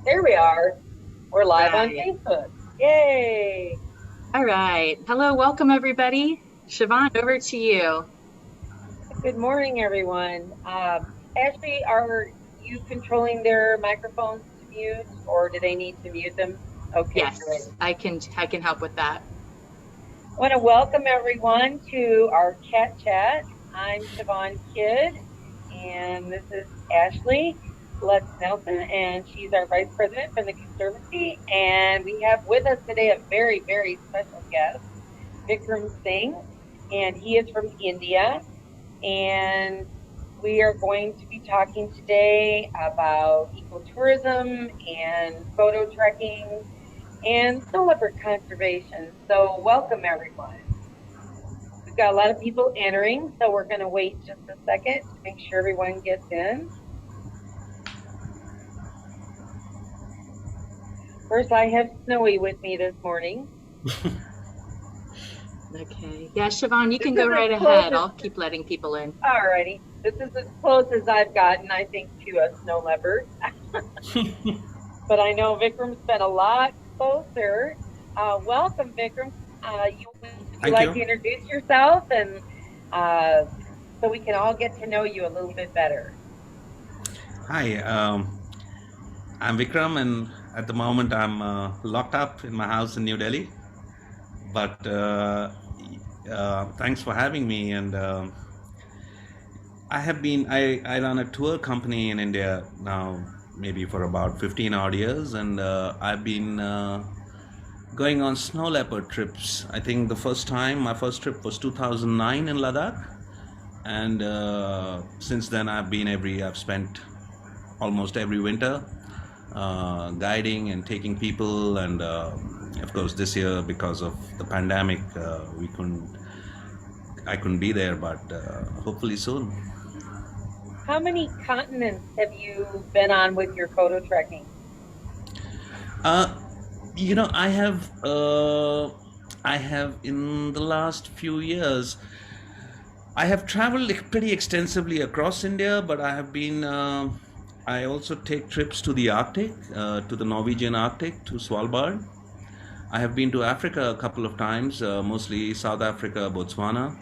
There we are. We're live on Right. Facebook. Yay. All right. Hello, welcome everybody. Siobhan, over to you. Good morning, everyone. Ashley, are you controlling their microphones to mute or do they need to mute them? Okay, great. Yes, I can help with that. I want to welcome everyone to our Cat Chat. I'm Siobhan Kidd, and this is Ashley Lutz Nelson, and she's our Vice President from the Conservancy. And we have with us today a very, very special guest, Vikram Singh, and he is from India. And we are going to be talking today about ecotourism and photo trekking and snow leopard conservation. So, welcome everyone. We've got a lot of people entering, so we're going to wait just a second to make sure everyone gets in. First, I have Snowy with me this morning. Okay. Yeah, Siobhan, you This can is go as right close ahead. as, I'll keep letting people in. alrighty, this is as close as I've gotten, I think, to a snow leopard. But I know Vikram's been a lot closer. Welcome, Vikram. Would you Thank like you. to introduce yourself and uh, so we can all get to know you a little bit better? Hi, I'm Vikram, and at the moment I'm locked up in my house in New Delhi. But thanks for having me. And I run a tour company in India now, maybe for about 15 odd years, and I've been going on snow leopard trips. I think my first trip was 2009 in Ladakh, and since then I've spent almost every winter guiding and taking people, and of course this year because of the pandemic I couldn't be there, but hopefully soon. How many continents have you been on with your photo trekking? uh, I have in the last few years I have traveled pretty extensively across India, but I also take trips to the Arctic, to the Norwegian Arctic, to Svalbard. I have been to Africa a couple of times, mostly South Africa, Botswana.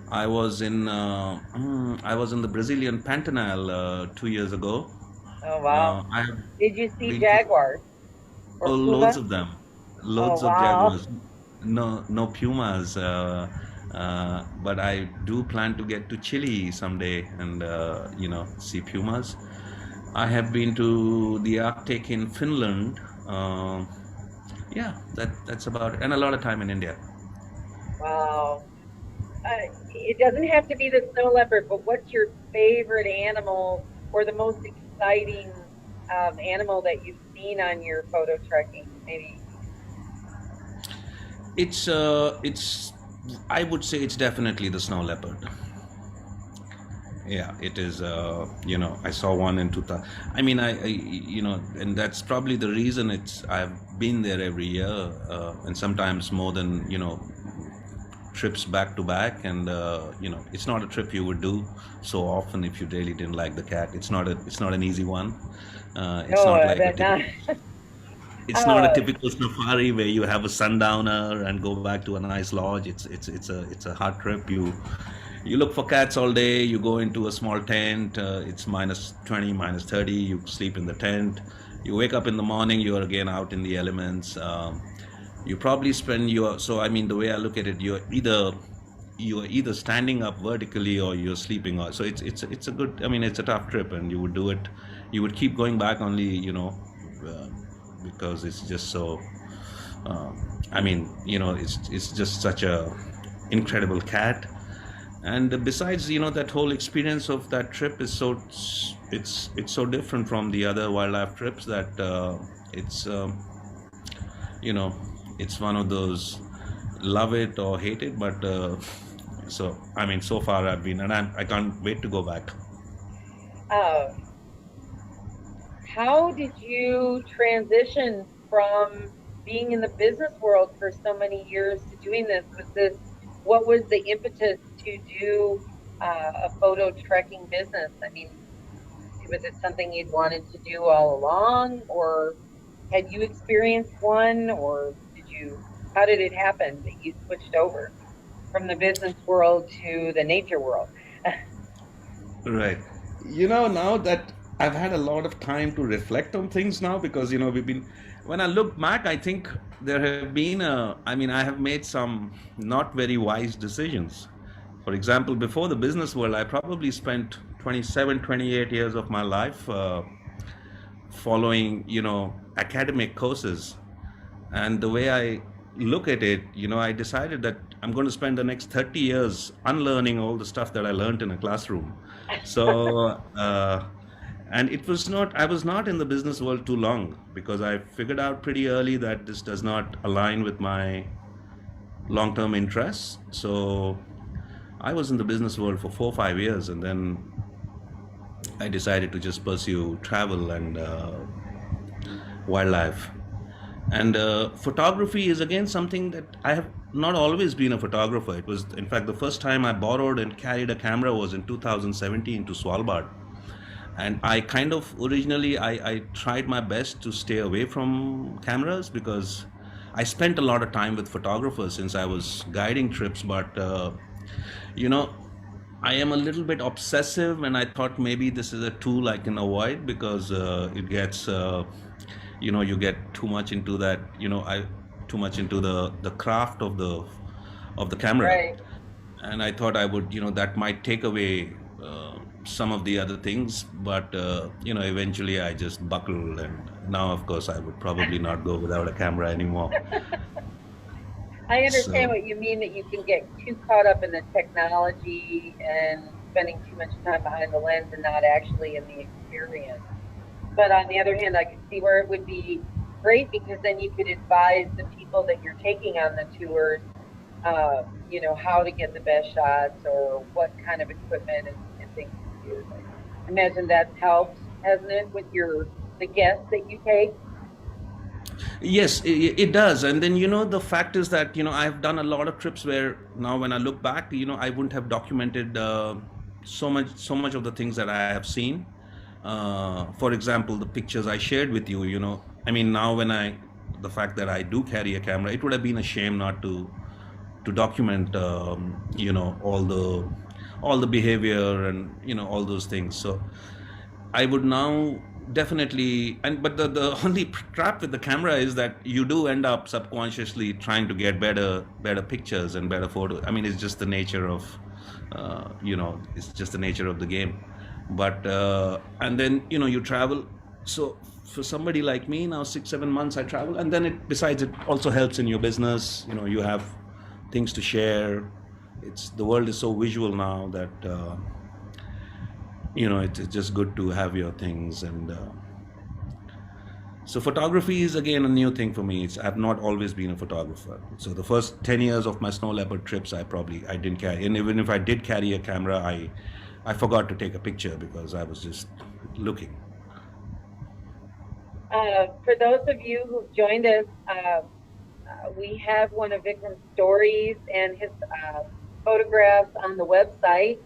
I was in the Brazilian Pantanal 2 years ago. Oh, wow. I have Did you see been to jaguars or loads puma? of them, Oh, loads of wow. jaguars. No pumas, but I do plan to get to Chile someday and see pumas. I have been to the Arctic in Finland. Yeah, that's about it, and a lot of time in India. Wow. It doesn't have to be the snow leopard, but what's your favorite animal or the most exciting animal that you've seen on your photo trekking? Maybe. It's I would say it's definitely the snow leopard. Yeah, it is. I saw one in 2000. I mean, and that's probably the reason I've been there every year, and sometimes more than trips back to back. And it's not a trip you would do so often if you really didn't like the cat. It's not an easy one. It's No, not I like a bet not. typical. It's not a Uh, typical safari where you have a sundowner and go back to a nice lodge. It's a hard trip. You look for cats all day. You go into a small tent. It's minus 20, minus 30. You sleep in the tent. You wake up in the morning. You are again out in the elements. You probably spend your. So I mean, the way I look at it, you're either standing up vertically or you're sleeping. So it's a good. I mean, it's a tough trip, and you would do it. You would keep going back only. Uh, because it's just so. I mean, it's just such a incredible cat. And besides, that whole experience of that trip is it's so different from the other wildlife trips that it's you know it's one of those love it or hate it. But so I mean, so far I've been, and I can't wait to go back. uh, how did you transition from being in the business world for so many years to doing this? What was the impetus to do a photo trekking business? I mean, Was it something you'd wanted to do all along, or had you experienced one, or how did it happen that you switched over from the business world to the nature world? Right. Now that I've had a lot of time to reflect on things now, because, when I look back, I think there have been, I have made some not very wise decisions. For example, before the business world, I probably spent 27, 28 years of my life following, academic courses. And the way I look at it, I decided that I'm going to spend the next 30 years unlearning all the stuff that I learned in a classroom. So, and I was not in the business world too long, because I figured out pretty early that this does not align with my long term interests. So, I was in the business world for 4 or 5 years, and then I decided to just pursue travel and wildlife. And photography is again something that I have not always been a photographer. It was, in fact, the first time I borrowed and carried a camera was in 2017 to Svalbard. And I kind of originally I tried my best to stay away from cameras, because I spent a lot of time with photographers since I was guiding trips. But you know, I am a little bit obsessive, and I thought maybe this is a tool I can avoid, because it gets, you get too much into that, too much into the craft of the camera, Right. and I thought I would, that might take away some of the other things, but eventually I just buckled, and now, of course, I would probably not go without a camera anymore. I understand So. what you mean, that you can get too caught up in the technology and spending too much time behind the lens and not actually in the experience. But on the other hand, I could see where it would be great, because then you could advise the people that you're taking on the tours, how to get the best shots or what kind of equipment and things to use. I imagine that's helped, hasn't it, with the guests that you take? Yes, it does. And then, the fact is that, I've done a lot of trips where now when I look back, I wouldn't have documented so much of the things that I have seen. For example, the pictures I shared with you, now the fact that I do carry a camera, it would have been a shame not to document, all the behavior and, all those things. So I would now definitely, and but the only trap with the camera is that you do end up subconsciously trying to get better pictures and better photos. I mean, it's just the nature of, it's just the nature of the game. But and then you travel. So for somebody like me now, 6 7 months I travel, and then besides it also helps in your business. You have things to share. The world is so visual now that. It's just good to have your things, and so photography is again a new thing for me. I've not always been a photographer. So the first 10 years of my snow leopard trips, I didn't carry, and even if I did carry a camera, I forgot to take a picture because I was just looking. For those of you who've joined us, we have one of Vikram's stories and his photographs on the website.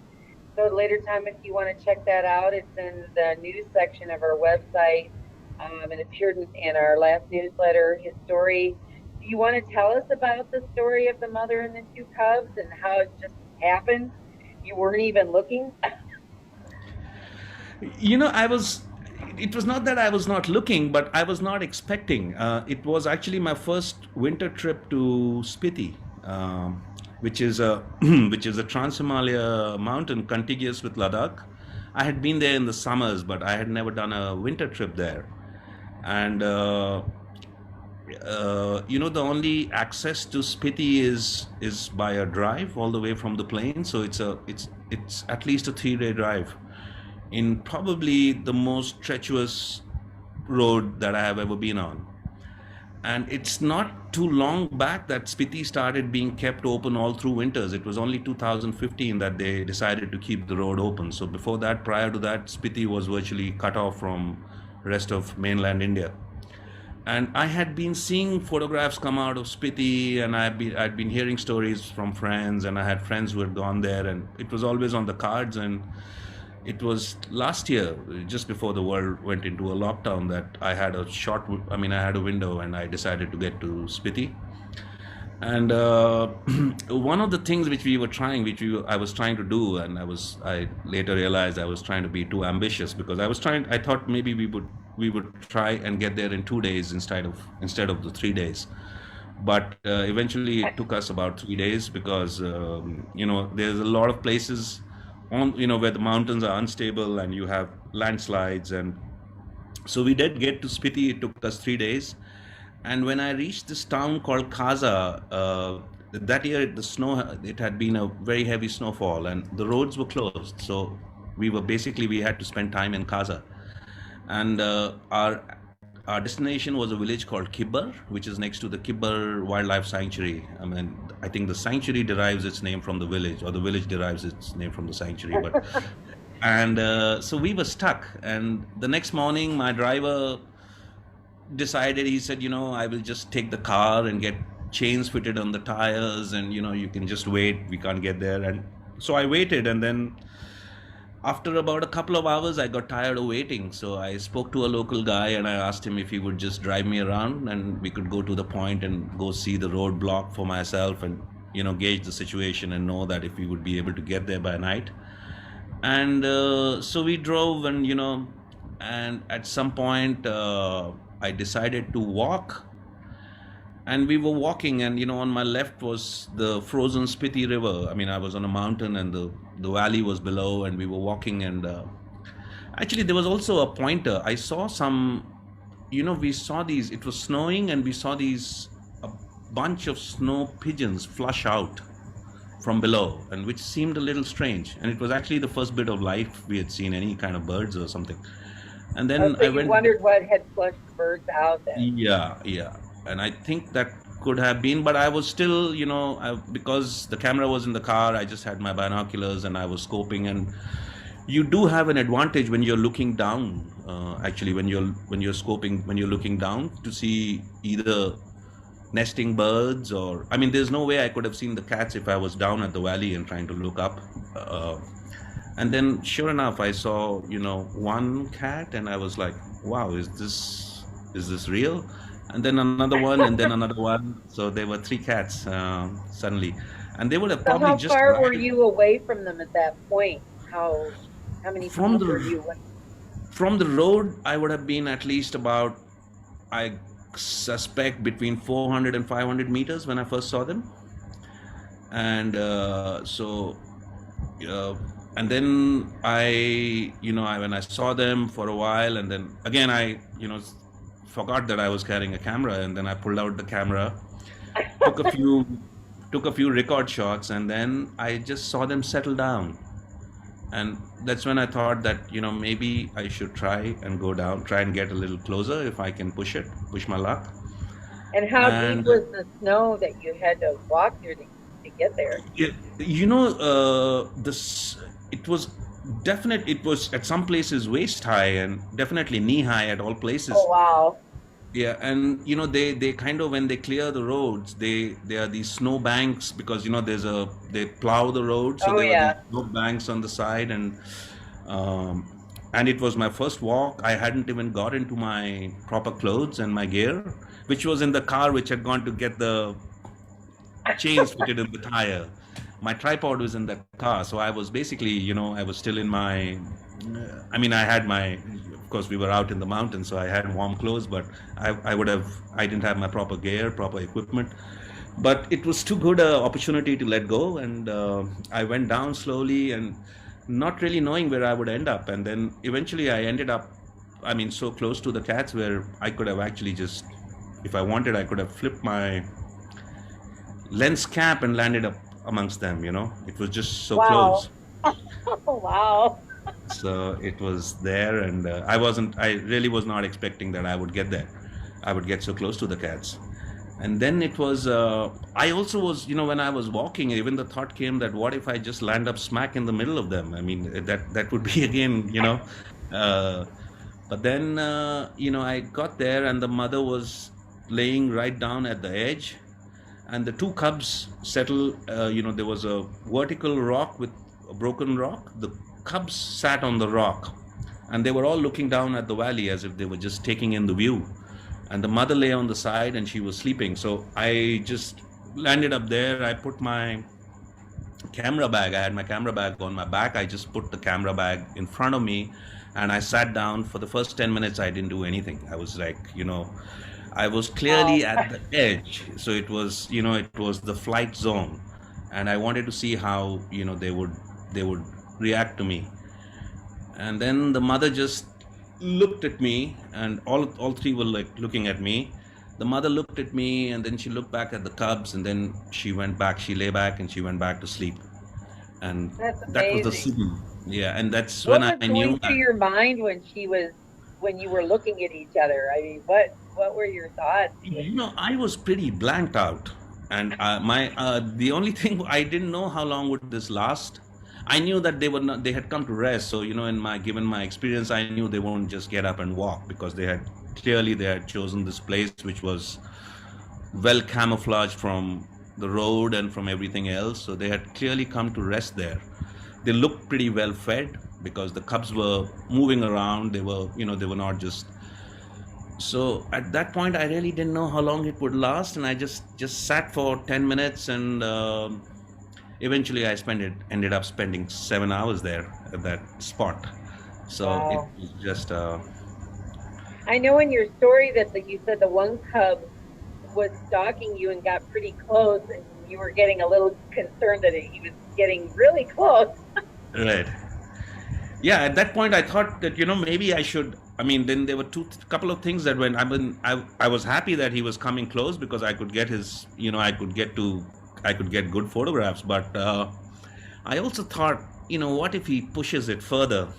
So at a later time, if you want to check that out, it's in the news section of our website. It appeared in our last newsletter, his story. Do you want to tell us about the story of the mother and the two cubs and how it just happened? You weren't even looking? I was. It was not that I was not looking, but I was not expecting. It was actually my first winter trip to Spiti, which is a which is a Trans-Himalaya mountain contiguous with Ladakh. I had been there in the summers, but I had never done a winter trip there. And the only access to Spiti is by a drive all the way from the plane. So it's at least a 3-day drive in probably the most treacherous road that I have ever been on. And it's not too long back that Spiti started being kept open all through winters. It was only 2015 that they decided to keep the road open. So before that, prior to that, Spiti was virtually cut off from rest of mainland India. And I had been seeing photographs come out of Spiti, and I'd been hearing stories from friends, and I had friends who had gone there, and it was always on the cards. And it was last year, just before the world went into a lockdown, that I had I had a window and I decided to get to Spiti. And one of the things which we were trying, I was trying to do, and I later realized I was trying to be too ambitious, because I thought maybe we would try and get there in 2 days instead of the 3 days. But eventually it took us about 3 days, because there's a lot of places where the mountains are unstable and you have landslides. And so we did get to Spiti. It took us 3 days. And when I reached this town called Kaza, that year it had been a very heavy snowfall and the roads were closed. So we had to spend time in Kaza. And our destination was a village called Kibber, which is next to the Kibber Wildlife Sanctuary. I mean, I think the sanctuary derives its name from the village, or the village derives its name from the sanctuary. But and so we were stuck. And the next morning, my driver decided. He said, I will just take the car and get chains fitted on the tires, and you can just wait. We can't get there. And so I waited, and then after about a couple of hours, I got tired of waiting. So I spoke to a local guy and I asked him if he would just drive me around and we could go to the point and go see the roadblock for myself, and gauge the situation and know that if we would be able to get there by night. And so we drove, and at some point I decided to walk. And we were walking, and on my left was the frozen Spiti River. I mean, I was on a mountain and the valley was below, and we were walking. And actually there was also a pointer. I saw some, we saw these, it was snowing, and we saw a bunch of snow pigeons flush out from below, and which seemed a little strange. And it was actually the first bit of life we had seen, any kind of birds or something. And then So you wondered what had flushed the birds out then. yeah. And I think that could have been, but I was still, because the camera was in the car, I just had my binoculars and I was scoping. And you do have an advantage when you're looking down. Actually, when you're scoping, when you're looking down to see either nesting birds, or I mean, there's no way I could have seen the cats if I was down at the valley and trying to look up. And then, sure enough, I saw one cat, and I was like, "Wow, is this real?" And then another one, and then another one. So there were 3 cats suddenly, and they would have So probably how just far were arrived you away from them at that point? How many from feet were the you? from the road. I would have been at least about, I suspect, between 400 and 500 meters when I first saw them. And and then when I saw them for a while, and then again I forgot that I was carrying a camera, and then I pulled out the camera, took a few record shots, and then I just saw them settle down. And that's when I thought that maybe I should try and go down, try and get a little closer if I can push my luck. And how deep And was the snow that you had to walk through to get there? this it was it was at some places waist high, and definitely knee high at all places. Oh, wow. Yeah. And they kind of, when they clear the roads, they are these snow banks, because they plow the road, so Oh, there were yeah. these snow banks on the side. And it was my first walk. I hadn't even got into my proper clothes and my gear, which was in the car, which had gone to get the chains fitted in the tire. My tripod was in the car, so I was basically, I was still in my. I had my. Of course, we were out in the mountains, so I had warm clothes, but I didn't have my proper gear, proper equipment. But it was too good an opportunity to let go, and I went down slowly, and not really knowing where I would end up. And then eventually I ended up, so close to the cats, where I could have actually just, if I wanted, I could have flipped my lens cap and landed up amongst them. It was just so Wow. close. Oh, wow. So it was there, and I really was not expecting that I would get there. I would get so close to the cats. And then it was, I also was, when I was walking, even the thought came that what if I just land up smack in the middle of them? That would be again, but then, I got there, and the mother was laying right down at the edge, and the 2 cubs settled. There was a vertical rock with a broken rock. The cubs sat on the rock, and they were all looking down at the valley as if they were just taking in the view. And the mother lay on the side and she was sleeping. So I just landed up there. I put my camera bag. I had my camera bag on my back. I just put the camera bag in front of me and I sat down. For the first 10 minutes, I didn't do anything. I was like, I was clearly Wow. at the edge. So it was the flight zone. And I wanted to see how, they would react to me. And then the mother just looked at me, and all three were like looking at me. The mother looked at me, and then she looked back at the cubs, and then she went back. She lay back, and she went back to sleep. And That's that was the amazing. signal. Yeah, and that's when What I was knew going through that. your mind when you were looking at each other? I mean, what were your thoughts? I was pretty blanked out, and my the only thing I didn't know how long would this last. I knew that they had come to rest. So in my given my experience, I knew they won't just get up and walk because they had chosen this place which was well camouflaged from the road and from everything else. So they had clearly come to rest there. They looked pretty well fed because the cubs were moving around. They were not just. So at that point, I really didn't know how long it would last, and I just sat for 10 minutes, and eventually ended up spending 7 hours there at that spot. So it Wow. was just I know in your story that you said the one cub was stalking you and got pretty close, and you were getting a little concerned that he was getting really close. right. Yeah, at that point, I thought that maybe I should. I mean, then there were couple of things that when I was happy that he was coming close because I could get his, I could get good photographs. But I also thought, what if he pushes it further?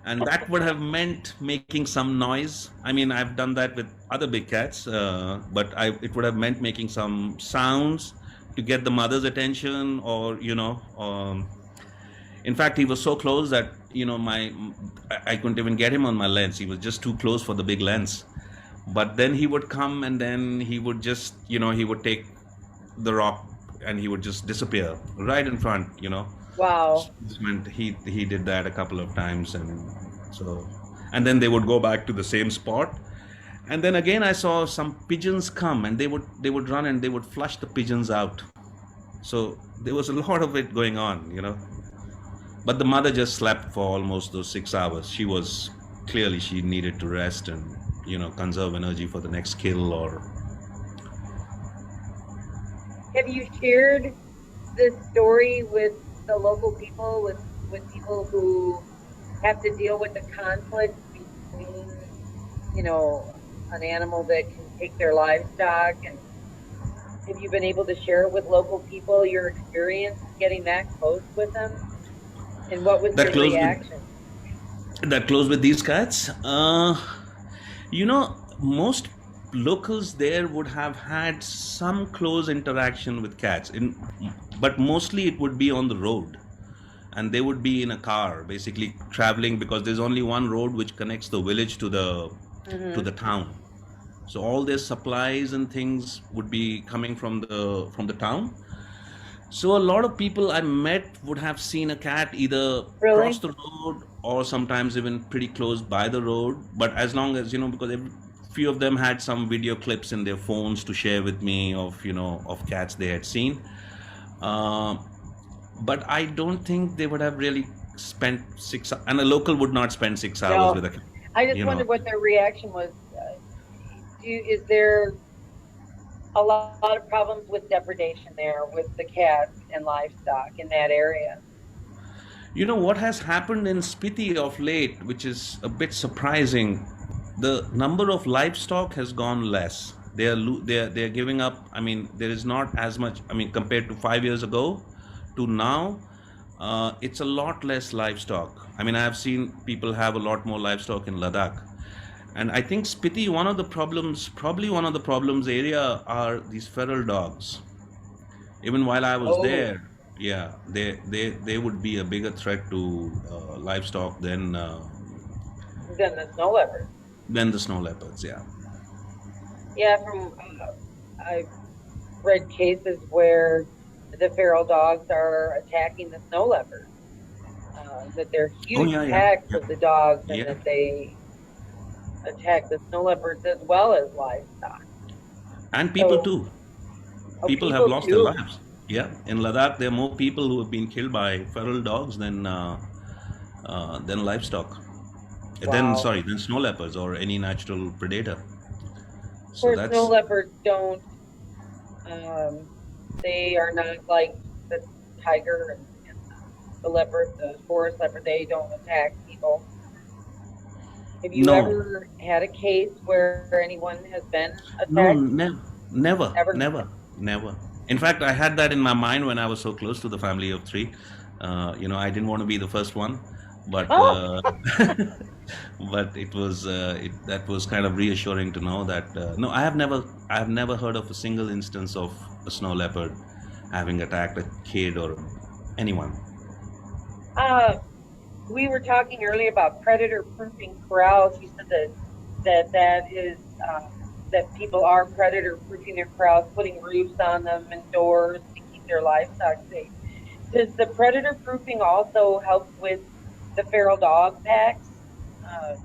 And that would have meant making some noise. I mean, I've done that with other big cats, but it would have meant making some sounds to get the mother's attention, or in fact, he was so close that I couldn't even get him on my lens. He was just too close for the big lens. But then he would come, and then he would just he would take the rock, and he would just disappear right in front. Wow. He did that a couple of times, so and then they would go back to the same spot, and then again I saw some pigeons come, and they would run, and they would flush the pigeons out. So there was a lot of it going on. But the mother just slept for almost those 6 hours. She needed to rest and conserve energy for the next kill. Or Have you shared this story with the local people, with people who have to deal with the conflict between, you know, an animal that can take their livestock? And have you been able to share it with local people, your experience getting that close with them? And what was that their close with reaction? these cats. Most locals there would have had some close interaction with cats, but mostly it would be on the road, and they would be in a car, basically traveling, because there's only one road which connects the village to the Hmm. town. So all their supplies and things would be coming from the town. So a lot of people I met would have seen a cat either cross Really? the road or sometimes even pretty close by the road. But as long as because few of them had some video clips in their phones to share with me of cats they had seen. Uh, but I don't think they would have really spent and a local would not spend 6 hours with No. a cat. I just You know, wondered what their reaction was. Is there a lot of problems with depredation there with the cats and livestock in that area? what has happened in Spiti of late, which is a bit surprising. The number of livestock has gone less. They are giving up. I mean, there is not as much. I mean, compared to 5 years ago to now, it's a lot less livestock. I mean, I have seen people have a lot more livestock in Ladakh, and I think Spiti, probably one of the problems area are these feral dogs. Even while I was Oh, there, yeah, they would be a bigger threat to livestock than the snow leopard. than the snow leopards. Yeah. Yeah, I've read cases where the feral dogs are attacking the snow leopard. that there are Oh huge yeah, yeah, packs yeah, of the dogs and yeah. that they attack the snow leopards as well as livestock. And people So, too. oh, People have people lost their too. lives. Yeah, in Ladakh, there are more people who have been killed by feral dogs than livestock. Wow. Than snow leopards or any natural predator. Of So course, snow that's leopards don't, um, they are not like the tiger and the leopard, the forest leopard. They don't attack people. Have you no, ever had a case where anyone has been no, attacked? never, Ever? never, never. In fact, I had that in my mind when I was so close to the family of three. I didn't want to be the first one, but Oh, but that was kind of reassuring to know that no, I have never heard of a single instance of a snow leopard having attacked a kid or anyone. uh, we were talking earlier about predator proofing corrals. You said that is that people are predator proofing their corrals, putting roofs on them and doors to keep their livestock safe. Does the predator proofing also help with the feral dog packs, uh,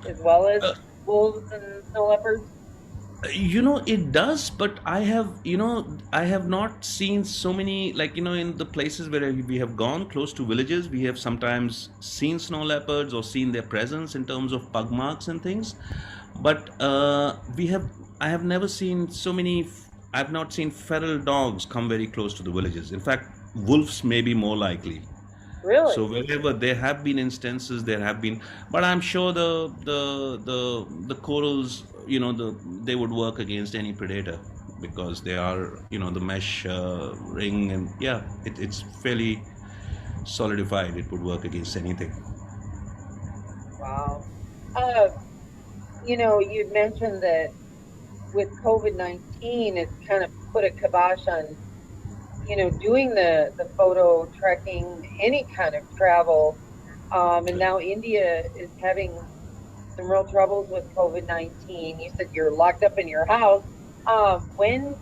as well as wolves and snow leopards? It does, but I have not seen so many, like, in the places where we have gone close to villages, we have sometimes seen snow leopards or seen their presence in terms of pug marks and things. But I have never seen so many, I've not seen feral dogs come very close to the villages. In fact, wolves may be more likely. So Really? wherever there have been instances, there have been, but I'm sure the corals, they would work against any predator because they are, the mesh ring, and yeah, it's fairly solidified. It would work against anything. Wow. Uh, you'd mentioned that with COVID-19, it's kind of put a kibosh on, doing the photo trekking, any kind of travel. And now India is having some real troubles with COVID-19. You said you're locked up in your house. Um, when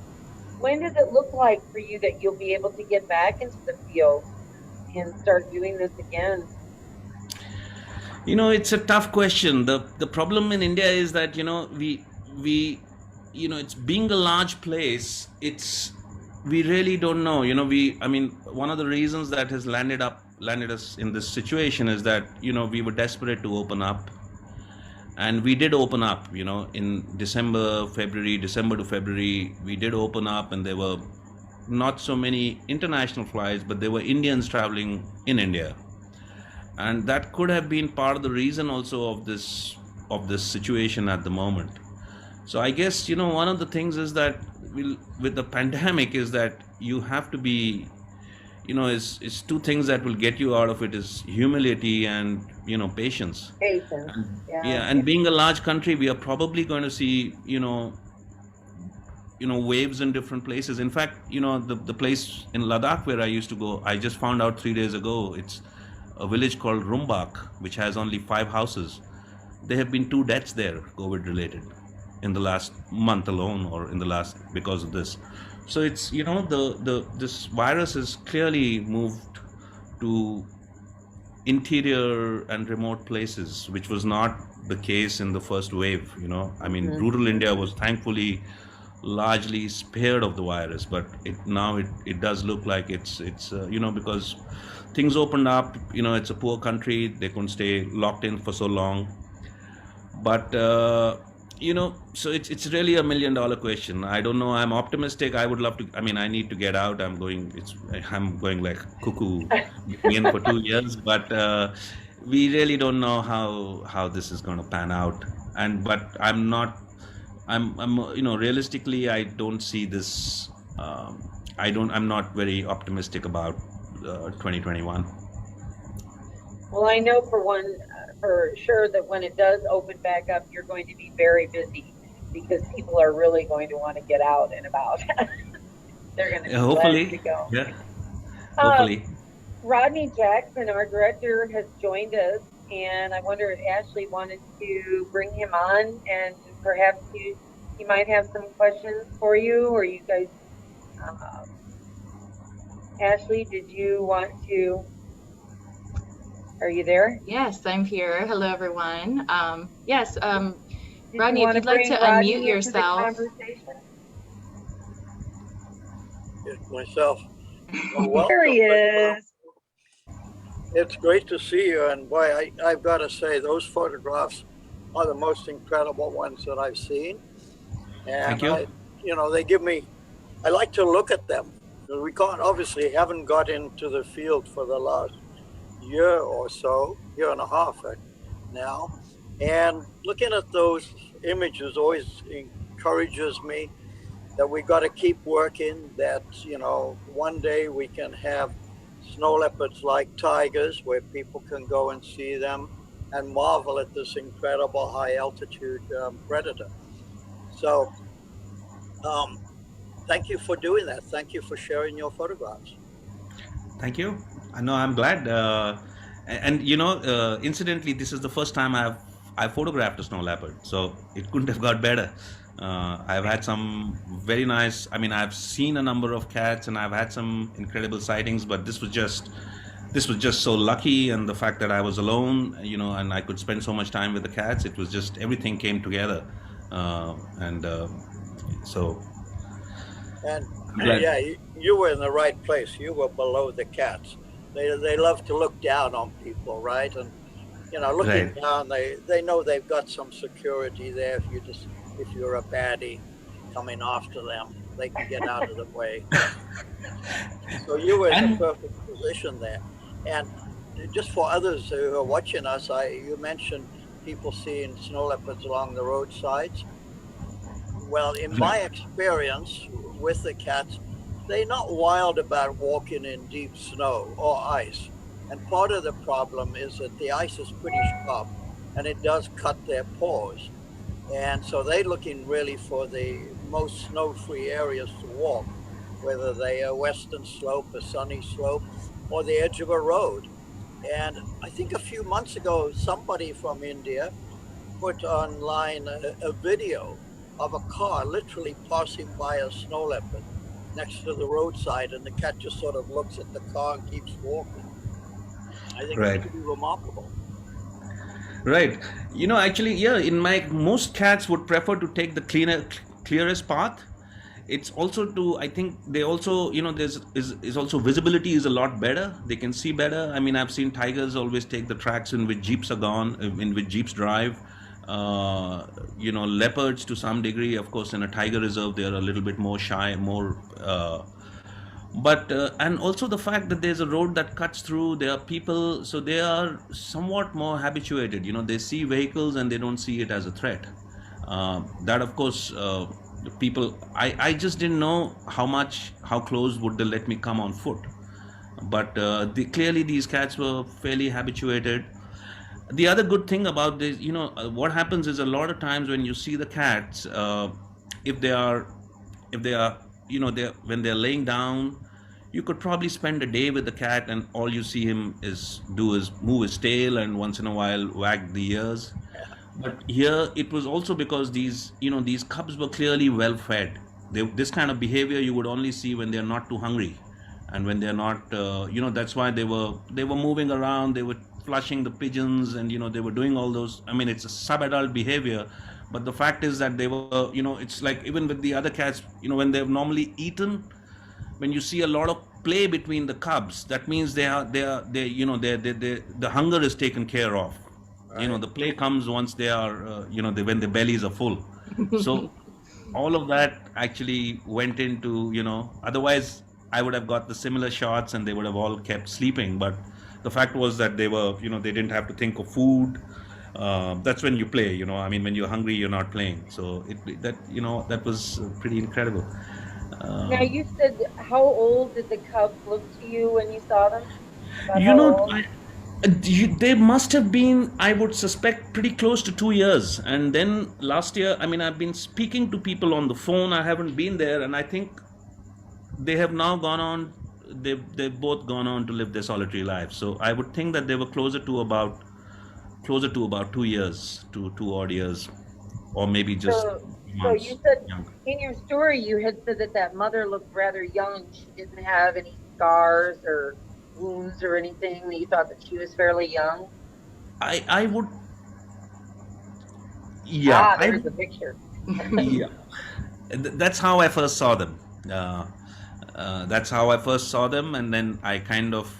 when does it look like for you that you'll be able to get back into the field and start doing this again? It's a tough question. The problem in India is that, we it's being a large place, it's we really don't know. I mean, one of the reasons that has landed us in this situation is that, we were desperate to open up, and we did open up, in December to February, we did open up, and there were not so many international flights, but there were Indians traveling in India, and that could have been part of the reason also of this situation at the moment. So I guess, one of the things is that with the pandemic is that you have to be, is two things that will get you out of it is humility and, patience. Patience. And Yeah. yeah, and being a large country, we are probably going to see, waves in different places. In fact, the place in Ladakh where I used to go, I just found out 3 days ago, it's a village called Rumbak, which has only 5 houses. There have been 2 deaths there, COVID related, in the last month alone, or in the last, because of this. So it's, the this virus has clearly moved to interior and remote places, which was not the case in the first wave. I mean, Hmm. rural India was thankfully largely spared of the virus, but it does look like it's because things opened up. It's a poor country; they couldn't stay locked in for so long. But so it's really a $1 million question. I don't know. I'm optimistic. I would love to. I mean, I need to get out. I'm going like cuckoo in for 2 years, but we really don't know how this is going to pan out. And but I'm not. I'm realistically, I don't see this. I don't. I'm not very optimistic about 2021. Well, I know for sure that when it does open back up, you're going to be very busy because people are really going to want to get out and about. They're going to be glad to Hopefully, go. yeah. Uh, Hopefully. Rodney Jackson, our director, has joined us, and I wonder if Ashley wanted to bring him on, and perhaps he might have some questions for you, or you guys. Um, Ashley, did you want to Are you there? Yes, I'm here. Hello, everyone. Yes, Did you Rodney, if want to you'd like bring to unmute Rodney into the yourself. conversation? Myself. Well, There he welcome. is. It's great to see you. And boy, I've got to say, those photographs are the most incredible ones that I've seen. Thank And you. they give me, I like to look at them. We obviously haven't got into the field for the last year or so, year and a half now. And looking at those images always encourages me that we got to keep working, that, one day we can have snow leopards like tigers where people can go and see them and marvel at this incredible high altitude predator. So thank you for doing that. Thank you for sharing your photographs. Thank you. I know I'm glad. Incidentally, this is the first time I photographed a snow leopard, so it couldn't have got better. I've had some very nice. I mean, I've seen a number of cats, and I've had some incredible sightings, but this was just so lucky, and the fact that I was alone, and I could spend so much time with the cats. It was just everything came together, and so And I'm glad. yeah, you were in the right place. You were below the cats. They love to look down on people, right? And looking Right. down, they know they've got some security there. If you're a baddie coming after them, they can get out of the way. So you were in the And perfect position there. And just for others who are watching us, you mentioned people seeing snow leopards along the roadsides. Well, in my experience with the cats, they're not wild about walking in deep snow or ice. And part of the problem is that the ice is pretty sharp and it does cut their paws. And so they're looking really for the most snow-free areas to walk, whether they are western slope, a sunny slope, or the edge of a road. And I think a few months ago, somebody from India put online a video of a car literally passing by a snow leopard next to the roadside, and the cat just sort of looks at the car and keeps walking. I think it's right. pretty remarkable. Right. Actually, yeah, in my most cats would prefer to take the clearest path. It's also to, I think they also, there's is also visibility is a lot better. They can see better. I mean, I've seen tigers always take the tracks in which jeeps are gone, in which jeeps drive. Leopards to some degree, of course, in a tiger reserve, they're a little bit more shy, more but and also the fact that there's a road that cuts through, there are people, so they are somewhat more habituated. They see vehicles and they don't see it as a threat. That of course, the people, I just didn't know how close would they let me come on foot, but clearly these cats were fairly habituated. The other good thing about this, what happens is a lot of times when you see the cats, if they are if they are they when they're laying down, you could probably spend a day with the cat and all you see him is move his tail and once in a while wag the ears. But here it was also because these cubs were clearly well fed. This kind of behavior you would only see when they're not too hungry, and when they're not, that's why they were moving around. They were flushing the pigeons, and they were doing all those. I mean, it's a sub-adult behavior, but the fact is that they were, it's like even with the other cats, when they've normally eaten, when you see a lot of play between the cubs, that means the hunger is taken care of. Right. The play comes once they are, when the bellies are full. So all of that actually went into, otherwise I would have got the similar shots and they would have all kept sleeping. But the fact was that they were, they didn't have to think of food. That's when you play, I mean, when you're hungry, you're not playing. So that was pretty incredible. Now, Um, you said, how old did the cubs look to you when you saw them? About you how know, old? they must have been, I would suspect, pretty close to 2 years. And then last year, I mean, I've been speaking to people on the phone. I haven't been there, and I think they have now gone on. They've both gone on to live their solitary lives. So I would think that they were closer to about 2 years, to 2 odd years, or maybe just So, so you months said younger. in your story, you had said that mother looked rather young. She didn't have any scars or wounds or anything that you thought that she was fairly young? I would, yeah, Ah, I there's the would, picture. yeah. That's how I first saw them. Uh, that's how I first saw them, and then I kind of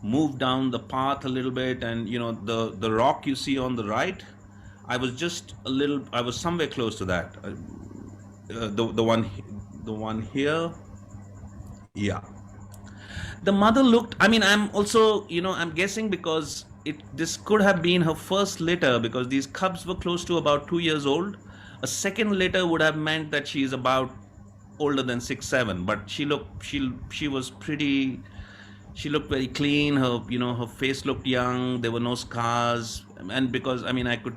moved down the path a little bit, and the rock you see on the right, I was somewhere close to that. The one here, yeah. The mother looked. I mean, I'm also, I'm guessing because this could have been her first litter because these cubs were close to about 2 years old. A second litter would have meant that she is about older than 6, 7. But she was pretty. She looked very clean. Her face looked young. There were no scars, and because I mean, I could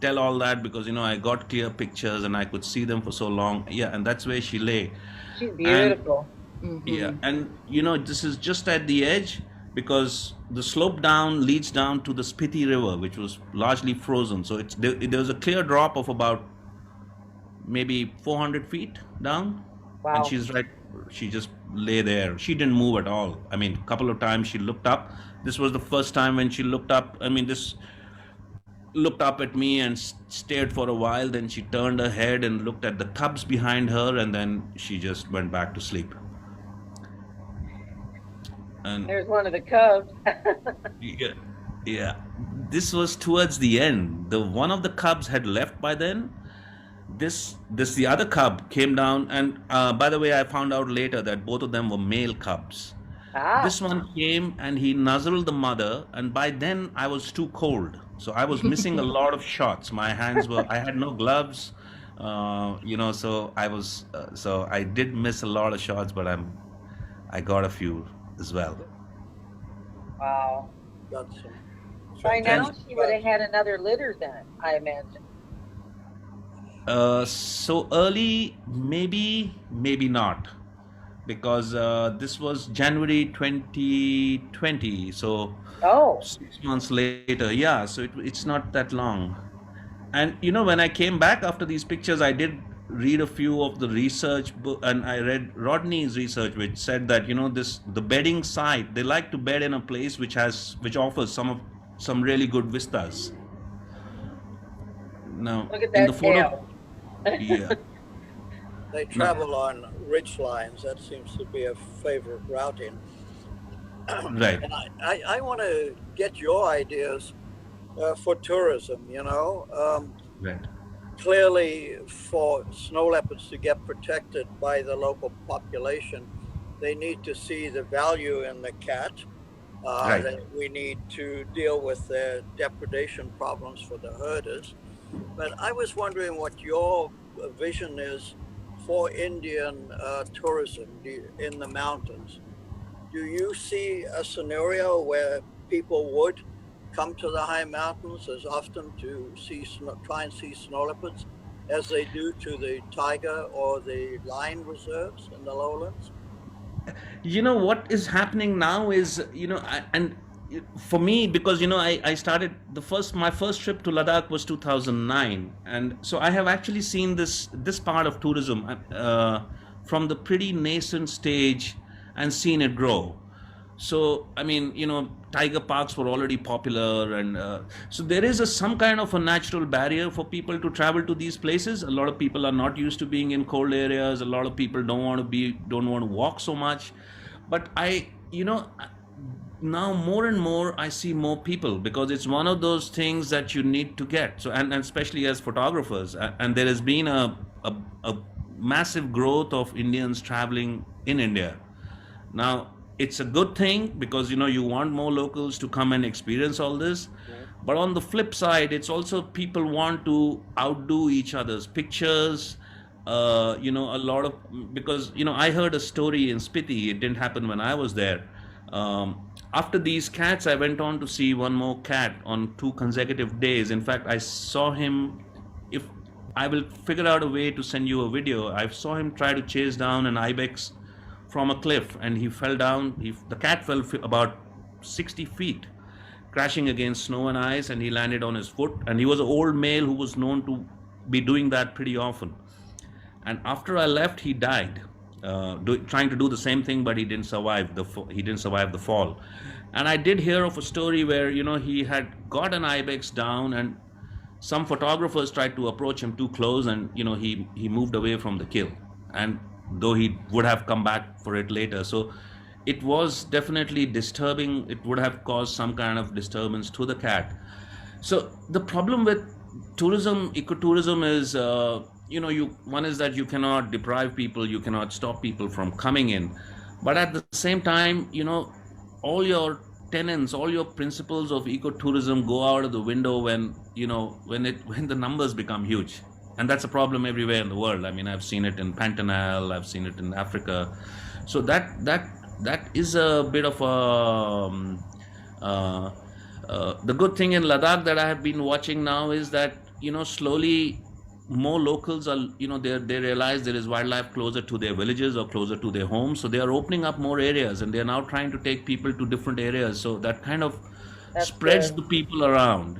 tell all that because I got clear pictures and I could see them for so long. Yeah, and that's where she lay, She's and beautiful. yeah, and this is just at the edge because the slope down leads down to the Spiti River, which was largely frozen. So there was a clear drop of about maybe 400 feet down, and Wow. she's right. She just lay there. She didn't move at all. I mean, a couple of times she looked up. This was the first time when she looked up. I mean, this looked up at me and stared for a while. Then she turned her head and looked at the cubs behind her, and then she just went back to sleep. And There's one of the cubs. yeah, yeah, this was towards the end. The one of the cubs had left by then. This the other cub came down, and by the way, I found out later that both of them were male cubs. Ah, This one came and he nuzzled the mother, and by then I was too cold, so I was missing a lot of shots. My hands were I had no gloves, so I did miss a lot of shots, but I got a few as well. wow. Got some By now fantastic she would have photos. had another litter then, I imagine. So early, maybe not, because this was January 2020, so Oh, 6 months later. Yeah, so it's not that long. And when I came back after these pictures, I did read a few of the research book, and I read Rodney's research, which said that the bedding site, they like to bed in a place which offers some really good vistas. Now, look at in the that photo, tail. yeah, They no, travel on ridge lines. That seems to be a favorite routing. right, And I want to get your ideas for tourism. right. Clearly, for snow leopards to get protected by the local population, they need to see the value in the cat. Right. That we need to deal with their depredation problems for the herders. But I was wondering what your vision is for Indian tourism in the mountains. Do you see a scenario where people would come to the high mountains as often to try and see snow leopards as they do to the tiger or the lion reserves in the lowlands? What is happening now is, and for me, because I started my first trip to Ladakh was 2009, and so I have actually seen this part of tourism from the pretty nascent stage and seen it grow. So I mean, tiger parks were already popular, and so there is some kind of a natural barrier for people to travel to these places. A lot of people are not used to being in cold areas. A lot of people don't want to walk so much. But now more and more I see more people because it's one of those things that you need to get. So and especially as photographers, and there has been a massive growth of Indians traveling in India. Now, it's a good thing because you want more locals to come and experience all this. But on the flip side, it's also people want to outdo each other's pictures. A lot of because I heard a story in Spiti. It didn't happen when I was there. After these cats, I went on to see one more cat on 2 consecutive days. In fact, I saw him. If I will figure out a way to send you a video, I saw him try to chase down an ibex from a cliff, and he fell down. The cat fell about 60 feet, crashing against snow and ice, and he landed on his foot. And he was an old male who was known to be doing that pretty often. And after I left, he died. trying to do the same thing, but he didn't survive he didn't survive the fall. And I did hear of a story where he had got an ibex down, and some photographers tried to approach him too close, and he moved away from the kill, and though he would have come back for it later. So it was definitely disturbing. It would have caused some kind of disturbance to the cat. So the problem with tourism, ecotourism, is one is that you cannot deprive people, you cannot stop people from coming in, but at the same time, all your tenets, all your principles of ecotourism go out of the window when the numbers become huge. And that's a problem everywhere in the world. I mean, I've seen it in Pantanal, I've seen it in Africa. So that is a bit of a the good thing in Ladakh that I have been watching now is that slowly more locals are they realize there is wildlife closer to their villages or closer to their homes, so they are opening up more areas, and they are now trying to take people to different areas, so that kind of That's spreads good. the people around.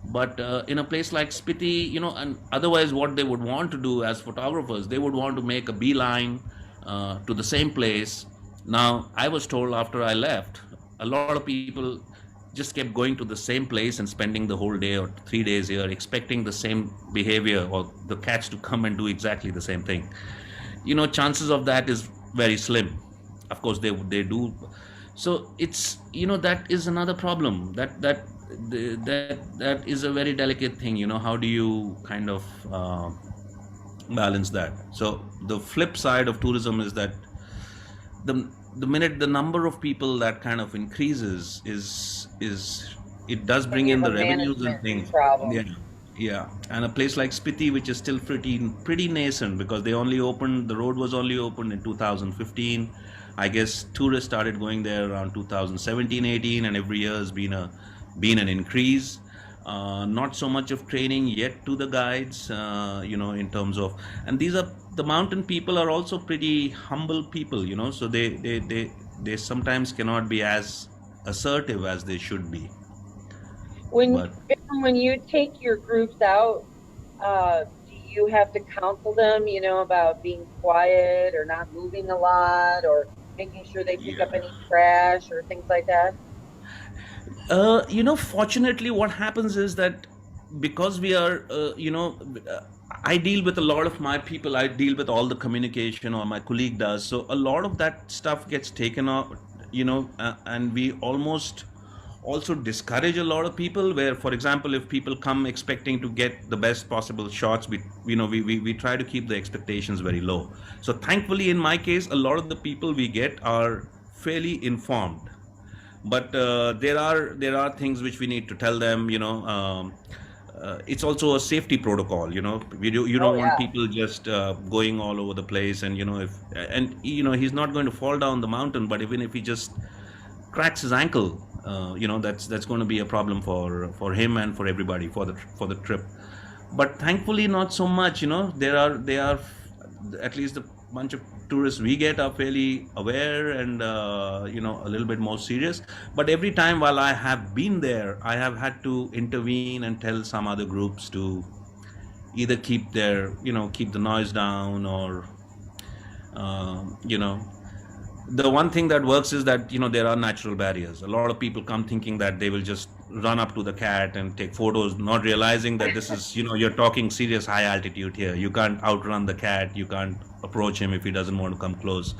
But in a place like Spiti, and otherwise what they would want to do as photographers, they would want to make a beeline to the same place. Now, I was told after I left, a lot of people just kept going to the same place and spending the whole day or 3 days here, expecting the same behavior or the cats to come and do exactly the same thing. Chances of that is very slim. Of course, they do. So it's that is another problem. That is a very delicate thing. How do you kind of balance that? So the flip side of tourism is that the the minute the number of people that kind of increases is it does Then bring you in have the a revenues and management things. problem. Yeah, yeah. And a place like Spiti, which is still pretty nascent, because the road was only opened in 2015. I guess tourists started going there around 2017, 18, and every year has been an increase. Not so much of training yet to the guides, in terms of, and these are the mountain people are also pretty humble people, so they sometimes cannot be as assertive as they should be. When But when you take your groups out, do you have to counsel them, about being quiet or not moving a lot or making sure they pick up yeah. any trash or things like that? Fortunately, what happens is that because we are, I deal with a lot of my people, I deal with all the communication, or my colleague does. So a lot of that stuff gets taken off, and we almost also discourage a lot of people where, for example, if people come expecting to get the best possible shots, we try to keep the expectations very low. So thankfully, in my case, a lot of the people we get are fairly informed, but there are things which we need to tell them. It's also a safety protocol. You Oh don't want yeah. people just going all over the place, and if and he's not going to fall down the mountain, but even if he just cracks his ankle, that's going to be a problem for him and for everybody for the trip. But thankfully, not so much. They are at least the bunch of tourists we get are fairly aware and a little bit more serious. But every time while I have been there, I have had to intervene and tell some other groups to either keep the noise down, or you know the one thing that works is that there are natural barriers. A lot of people come thinking that they will just run up to the cat and take photos, not realizing that this is you're talking serious high altitude here. You can't outrun the cat, you can't approach him if he doesn't want to come close.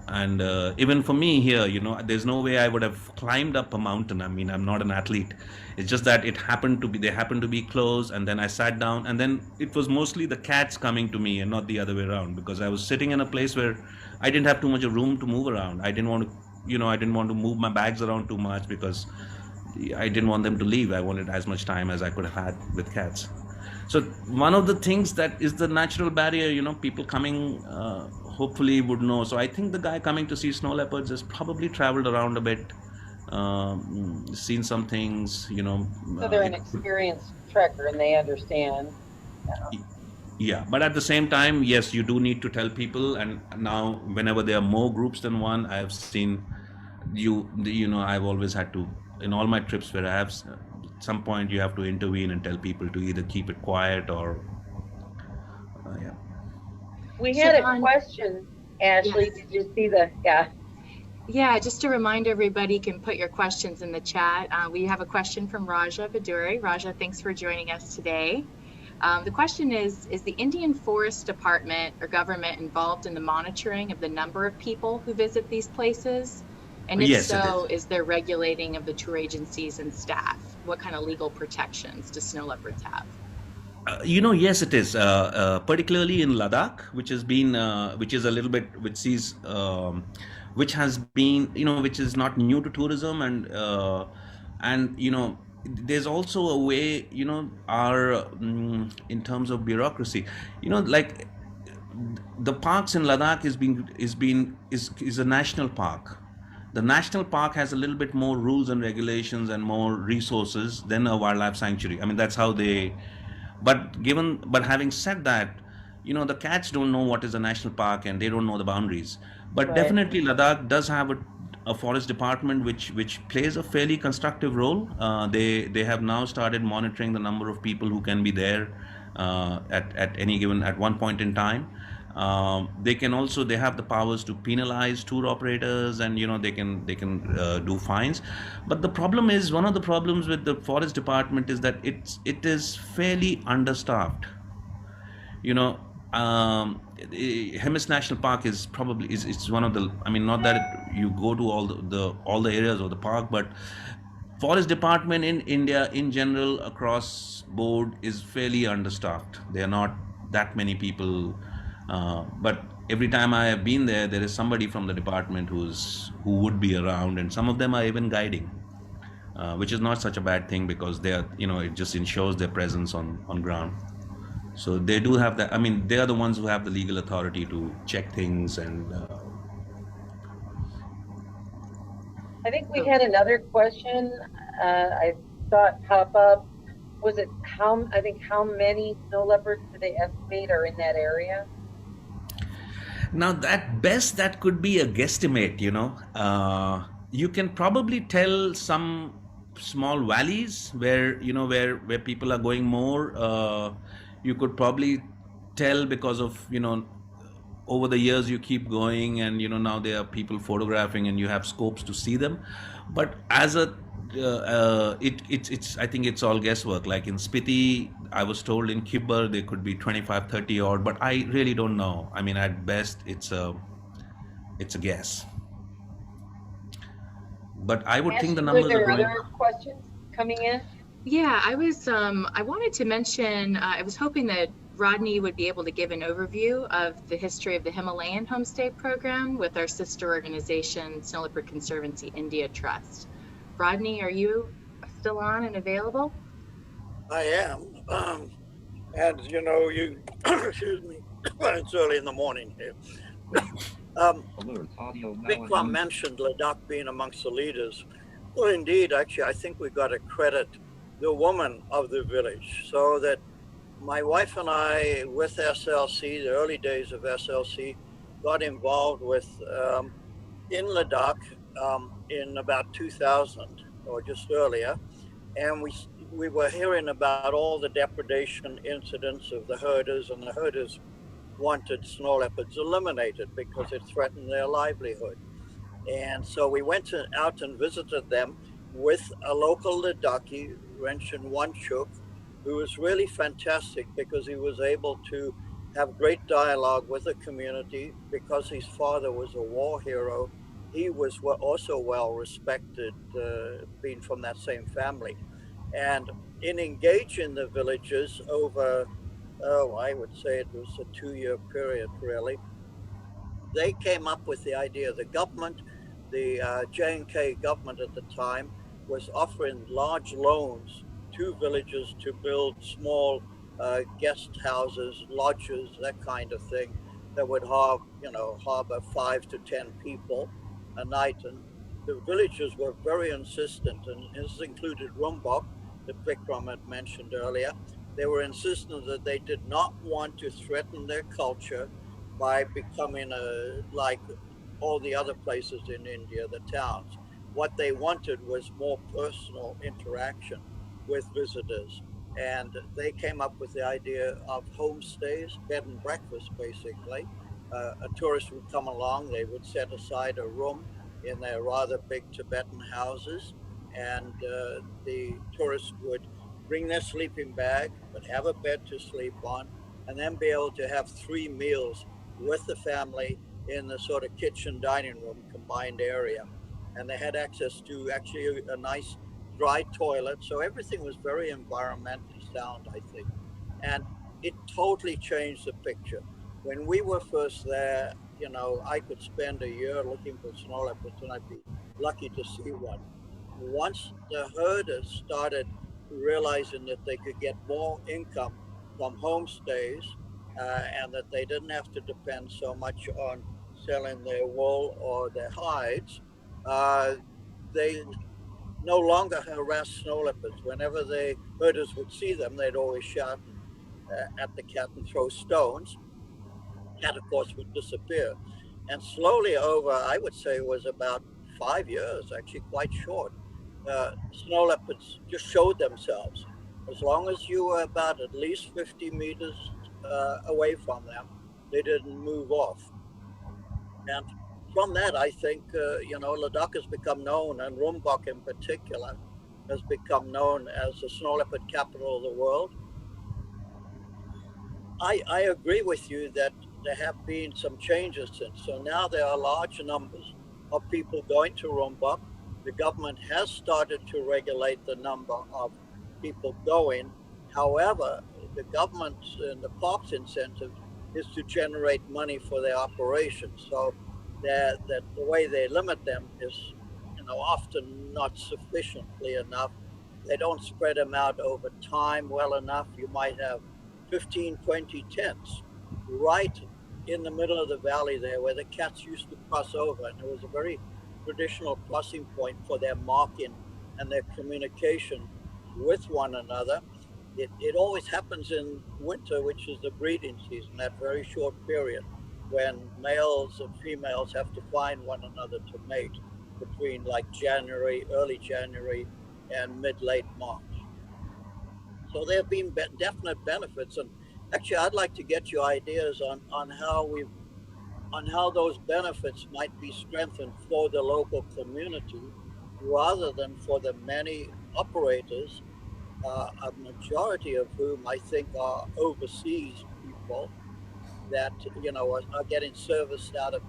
And even for me here, there's no way I would have climbed up a mountain. I mean, I'm not an athlete. It's just that they happened to be close, and then I sat down, and then it was mostly the cats coming to me and not the other way around, because I was sitting in a place where I didn't have too much of room to move around. I didn't want to move my bags around too much, because I didn't want them to leave. I wanted as much time as I could have had with cats. So one of the things that is the natural barrier, people coming, hopefully would know. So I think the guy coming to see snow leopards has probably traveled around a bit, seen some things. So they're an It could, experienced trekker and they understand. Yeah. yeah. But at the same time, yes, you do need to tell people. And now, whenever there are more groups than one, I have seen I've always had to, in all my trips where I have, at some point you have to intervene and tell people to either keep it quiet or, yeah. We had a Siobhan, question. Ashley, Yes. did you see the, yeah. Yeah, just to remind everybody, you can put your questions in the chat. We have a question from Raja Viduri. Raja, thanks for joining us today. The question is the Indian Forest Department or government involved in the monitoring of the number of people who visit these places? And if Yes, it is. so, is there regulating of the tour agencies and staff? What kind of legal protections do snow leopards have? Yes, it is. Particularly in Ladakh, which is a little bit, which has been, which is not new to tourism, and there's also a way, in terms of bureaucracy, like the parks in Ladakh is a national park. The national park has a little bit more rules and regulations and more resources than a wildlife sanctuary. I mean, that's how they. But having said that, the cats don't know what is a national park and they don't know the boundaries. But Right. definitely, Ladakh does have a forest department which plays a fairly constructive role. They have now started monitoring the number of people who can be there at any given at one point in time. They have the powers to penalize tour operators, and they can do fines. But the problem is, one of the problems with the forest department is that it is fairly understaffed. you know Hemis National Park is probably is it's one of the, I mean, not that you go to all the areas of the park, but forest department in India in general across board is fairly understaffed. There are not that many people, but every time I have been there, there is somebody from the department who would be around, and some of them are even guiding, which is not such a bad thing, because they are, it just ensures their presence on ground. So they do have that. I mean, they are the ones who have the legal authority to check things, and I think we So, had another question I saw it pop up. Was it how many snow leopards do they estimate are in that area? now at best that could be a guesstimate. You can probably tell some small valleys where where people are going more. You could probably tell because of over the years you keep going, and now there are people photographing and you have scopes to see them. But as a it's I think it's all guesswork. Like in Spiti, I was told in Kibber there could be 25, 30 odd, but I really don't know. I mean, at best it's a guess, but I would think the Ashley, were numbers are there growing. other questions coming in? yeah, I wanted to mention, I was hoping that Rodney would be able to give an overview of the history of the Himalayan homestay program with our sister organization, Snow Leopard Conservancy India Trust. Rodney, are you still on and available? I am. And you, excuse me, it's early in the morning here. Vikram mentioned Ladakh being amongst the leaders. Well, indeed, actually, I think we've got to credit the woman of the village. So that my wife and I, with SLC, the early days of SLC, got involved with in Ladakh in about 2000 or just earlier, and we were hearing about all the depredation incidents of the herders, and the herders wanted snow leopards eliminated because it threatened their livelihood. And so we went out and visited them with a local Ladakhi, Renshin Wanchuk, who was really fantastic because he was able to have great dialogue with the community. Because his father was a war hero, he was also well respected, being from that same family. And in engaging the villagers over, I would say it was a 2-year period, really, they came up with the idea. The government, the J&K government at the time, was offering large loans to villagers to build small guest houses, lodges, that kind of thing, that would harbor 5 to 10 people a night. And the villagers were very insistent, and this included Rumbok, that Vikram had mentioned earlier. They were insistent that they did not want to threaten their culture by becoming like all the other places in India, the towns. What they wanted was more personal interaction with visitors. And they came up with the idea of homestays, bed and breakfast, basically. A tourist would come along, they would set aside a room in their rather big Tibetan houses, and the tourist would bring their sleeping bag, but have a bed to sleep on, and then be able to have 3 meals with the family in the sort of kitchen dining room combined area. And they had access to actually a nice dry toilet. So everything was very environmentally sound, I think. And it totally changed the picture. When we were first there, I could spend a year looking for snow leopards and I'd be lucky to see one. Once the herders started realizing that they could get more income from homestays and that they didn't have to depend so much on selling their wool or their hides, uh, they no longer harass snow leopards. Whenever the herders would see them, they'd always shout at the cat and throw stones. Cat, of course, would disappear. And slowly over, I would say it was about 5 years, actually quite short, snow leopards just showed themselves. As long as you were about at least 50 meters away from them, they didn't move off. And from that, I think, Ladakh has become known, and Rumbok in particular, has become known as the snow leopard capital of the world. I agree with you that there have been some changes since. So now there are large numbers of people going to Rumbok. The government has started to regulate the number of people going. However, the government and the park's incentive is to generate money for their operations. So that the way they limit them is, often not sufficiently enough. They don't spread them out over time well enough. You might have 15, 20 tents right in the middle of the valley there where the cats used to cross over. And it was a very traditional crossing point for their marking and their communication with one another. It always happens in winter, which is the breeding season, that very short period when males and females have to find one another to mate between like January, early January, and mid-late March. So there have been definite benefits, and actually, I'd like to get your ideas on how those benefits might be strengthened for the local community, rather than for the many operators, a majority of whom I think are overseas people that are getting service out of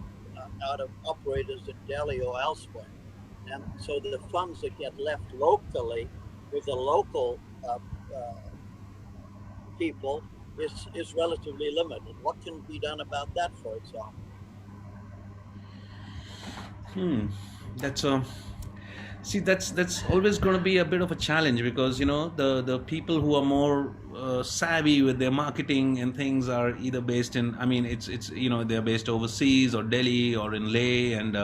operators in Delhi or elsewhere, and so the funds that get left locally with the local people is relatively limited. What can be done about that, for example? Hmm. That's a See, that's always going to be a bit of a challenge, because the people who are more savvy with their marketing and things are either based in, I mean, it's they're based overseas or Delhi or in Leh, and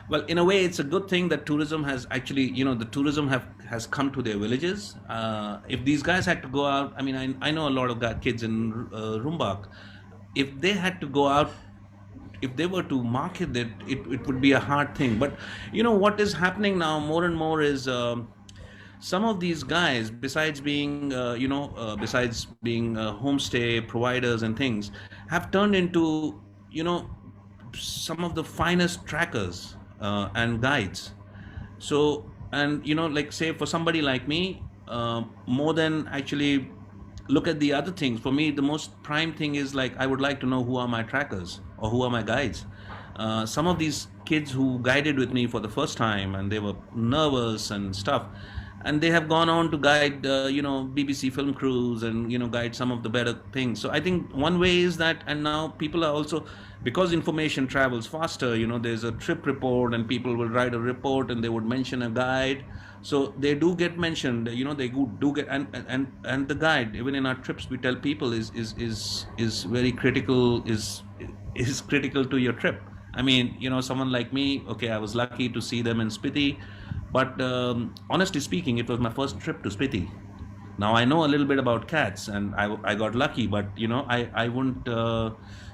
well, in a way, it's a good thing that tourism has actually, the tourism has come to their villages. If these guys had to go out, I mean, I know a lot of kids in Rumbak. If they had to go out, if they were to market it, it would be a hard thing. But what is happening now more and more is, some of these guys, besides being homestay providers and things, have turned into some of the finest trackers and guides. So, and like, say, for somebody like me, more than actually look at the other things, for me the most prime thing is, like, I would like to know who are my trackers or who are my guides. Some of these kids who guided with me for the first time, and they were nervous and stuff, and they have gone on to guide BBC film crews, and guide some of the better things. So I think one way is that, and now people are also, because information travels faster, there's a trip report, and people will write a report and they would mention a guide. So they do get mentioned, they do get, and the guide, even in our trips, we tell people, is very critical, is critical to your trip. I mean, someone like me, okay, I was lucky to see them in Spiti, but honestly speaking, it was my first trip to Spiti. Now I know a little bit about cats, and I got lucky, but I wouldn't,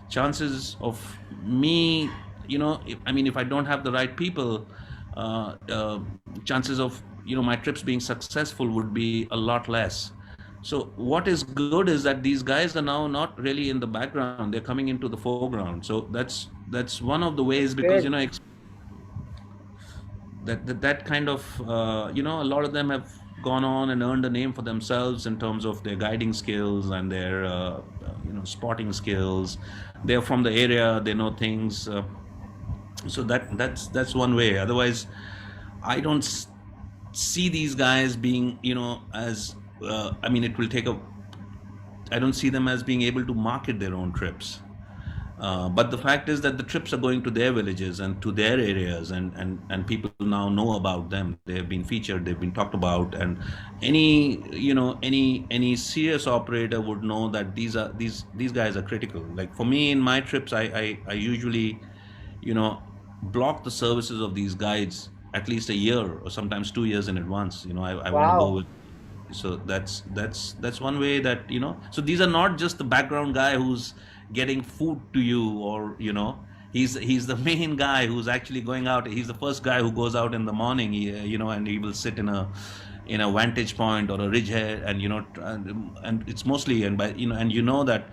chances of me, if I don't have the right people, chances of my trips being successful would be a lot less. So what is good is that these guys are now not really in the background; they're coming into the foreground. So that's one of the That's ways, because good. that kind of a lot of them have gone on and earned a name for themselves in terms of their guiding skills and their spotting skills. They're from the area; they know things. So that's one way. Otherwise, I don't see these guys being, as I mean, it will take a. I don't see them as being able to market their own trips. But the fact is that the trips are going to their villages and to their areas, and people now know about them. They have been featured, they've been talked about, and any serious operator would know that these guys are critical. Like for me in my trips, I usually, you know, block the services of these guides at least a year or sometimes 2 years in advance. I want to go Wow. with. So that's one way that, so these are not just the background guy who's getting food to you, or he's the main guy who's actually going out. He's the first guy who goes out in the morning, and he will sit in a vantage point or a ridgehead, and and it's mostly, and by and that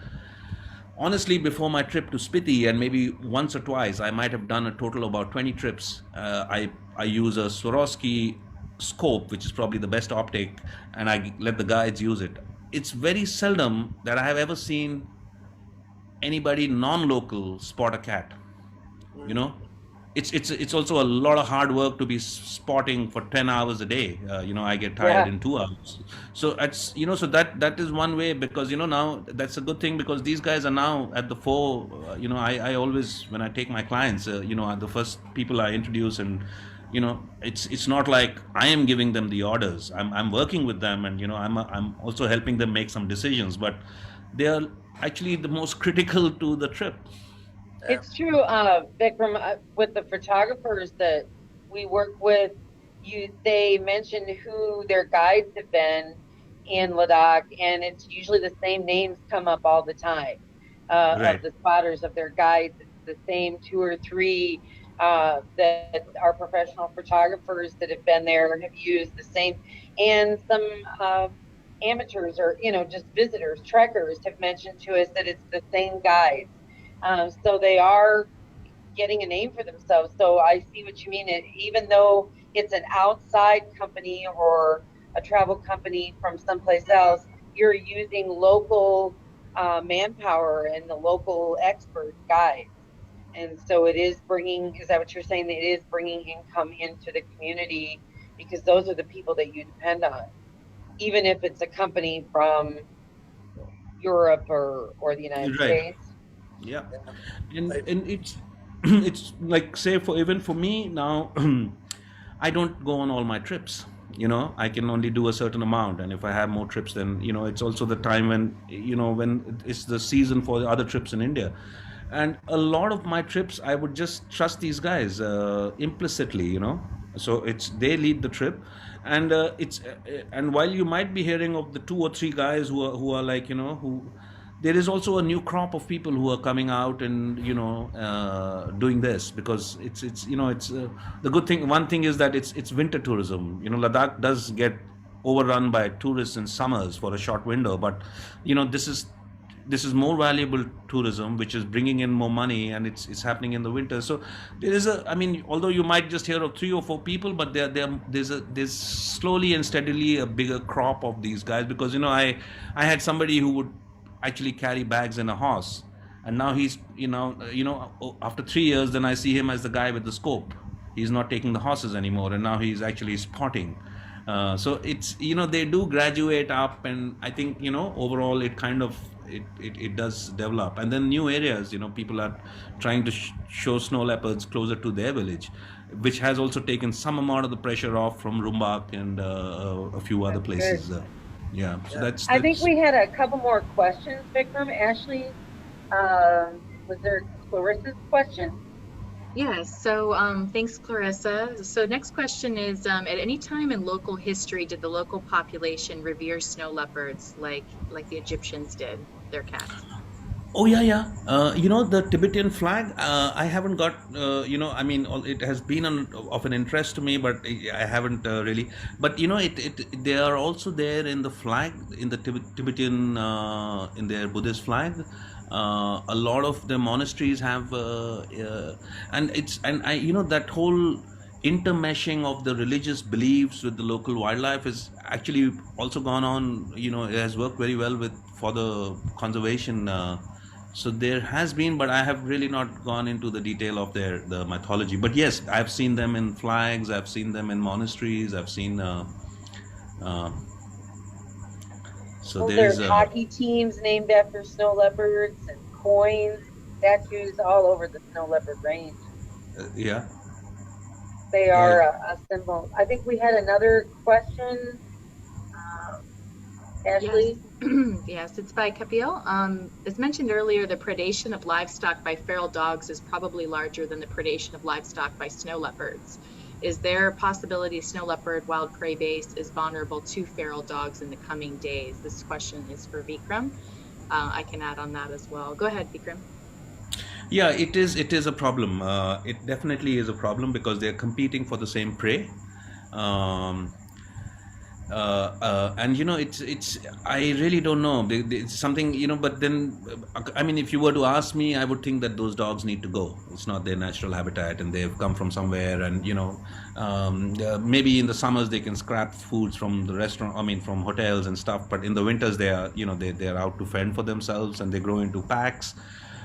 honestly, before my trip to Spiti, and maybe once or twice, I might have done a total about 20 trips. I use a Swarovski scope, which is probably the best optic, and I let the guides use it. It's very seldom that I have ever seen anybody non-local spot a cat. You know, it's also a lot of hard work to be spotting for 10 hours a day. I get tired Yeah. in 2 hours. So it's, so that is one way, because now that's a good thing, because these guys are now at the fore. I always, when I take my clients, are the first people I introduce, and it's not like I am giving them the orders. I'm working with them, and I'm also helping them make some decisions, but they are actually the most critical to the trip. Yeah. It's true, Vikram, with the photographers that we work with, they mention who their guides have been in Ladakh, and it's usually the same names come up all the time, of Right. the spotters, of their guides. It's the same two or three that are professional photographers that have been there, have used the same, and some uh, amateurs or just visitors, trekkers have mentioned to us that it's the same guides. So they are getting a name for themselves. So I see what you mean. Even though it's an outside company or a travel company from someplace else, you're using local manpower and the local expert guides. And so it is bringing, is that what you're saying? That it is bringing income into the community because those are the people that you depend on, even if it's a company from Europe or the United Right. States. Yeah. Yeah. I, And it's it's like, say, for even for me now, I don't go on all my trips. I can only do a certain amount, and if I have more trips, then it's also the time when it's the season for the other trips in India. And a lot of my trips, I would just trust these guys implicitly. So it's they lead the trip, and and while you might be hearing of the two or three guys who are like, who, there is also a new crop of people who are coming out and doing this, because it's the good thing. One thing is that it's winter tourism. Ladakh does get overrun by tourists in summers for a short window, but this is more valuable tourism, which is bringing in more money, and it's happening in the winter. So there is I mean, although you might just hear of 3 or 4 people, but there's slowly and steadily a bigger crop of these guys, because I had somebody who would actually carry bags in a horse, and now he's after 3 years, then I see him as the guy with the scope. He's not taking the horses anymore, and now he's actually spotting. So it's, they do graduate up, and I think overall it kind of it does develop, and then new areas, people are trying to show snow leopards closer to their village, which has also taken some amount of the pressure off from Rumbak and a few other That's good. places. Yeah, so yeah. I think that's we had a couple more questions, Vikram. Ashley, was there Clarissa's question? Yes, so thanks, Clarissa. So next question is, at any time in local history did the local population revere snow leopards like the Egyptians did their cats? Oh yeah, yeah. The Tibetan flag. I haven't got. I mean, it has been of an interest to me, but I haven't really. But they are also there in the flag in the Tibetan in their Buddhist flag. A lot of the monasteries have, and that whole intermeshing of the religious beliefs with the local wildlife is actually also gone on. It has worked very well for the conservation. So there has been, but I have really not gone into the detail of the mythology. But yes, I've seen them in flags, I've seen them in monasteries, I've seen. Uh, so Well, there is there's a. hockey teams named after snow leopards and coins, statues all over the snow leopard range. Yeah. They Go are ahead. a symbol. I think we had another question, Yes. Ashley. Yes, it's by Kapil. As mentioned earlier, the predation of livestock by feral dogs is probably larger than the predation of livestock by snow leopards. Is there a possibility snow leopard wild prey base is vulnerable to feral dogs in the coming days? This question is for Vikram. I can add on that as well. Go ahead, Vikram. Yeah, it is. It is a problem. It definitely is a problem because they're competing for the same prey. Um, and it's I really don't know. It's something, but then I mean, if you were to ask me, I would think that those dogs need to go. It's not their natural habitat, and they've come from somewhere. And maybe in the summers they can scrap foods from the restaurant, I mean from hotels and stuff, but in the winters they are, they're out to fend for themselves, and they grow into packs.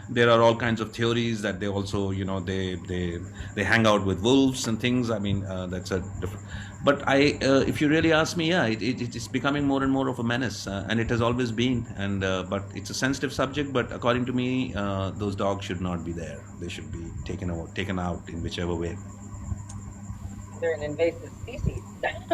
There are all kinds of theories that they also, they hang out with wolves and things. I mean, that's a different. But if you really ask me, yeah, it is becoming more and more of a menace, and it has always been. And but it's a sensitive subject. But according to me, those dogs should not be there. They should be taken out in whichever way. They're an invasive species.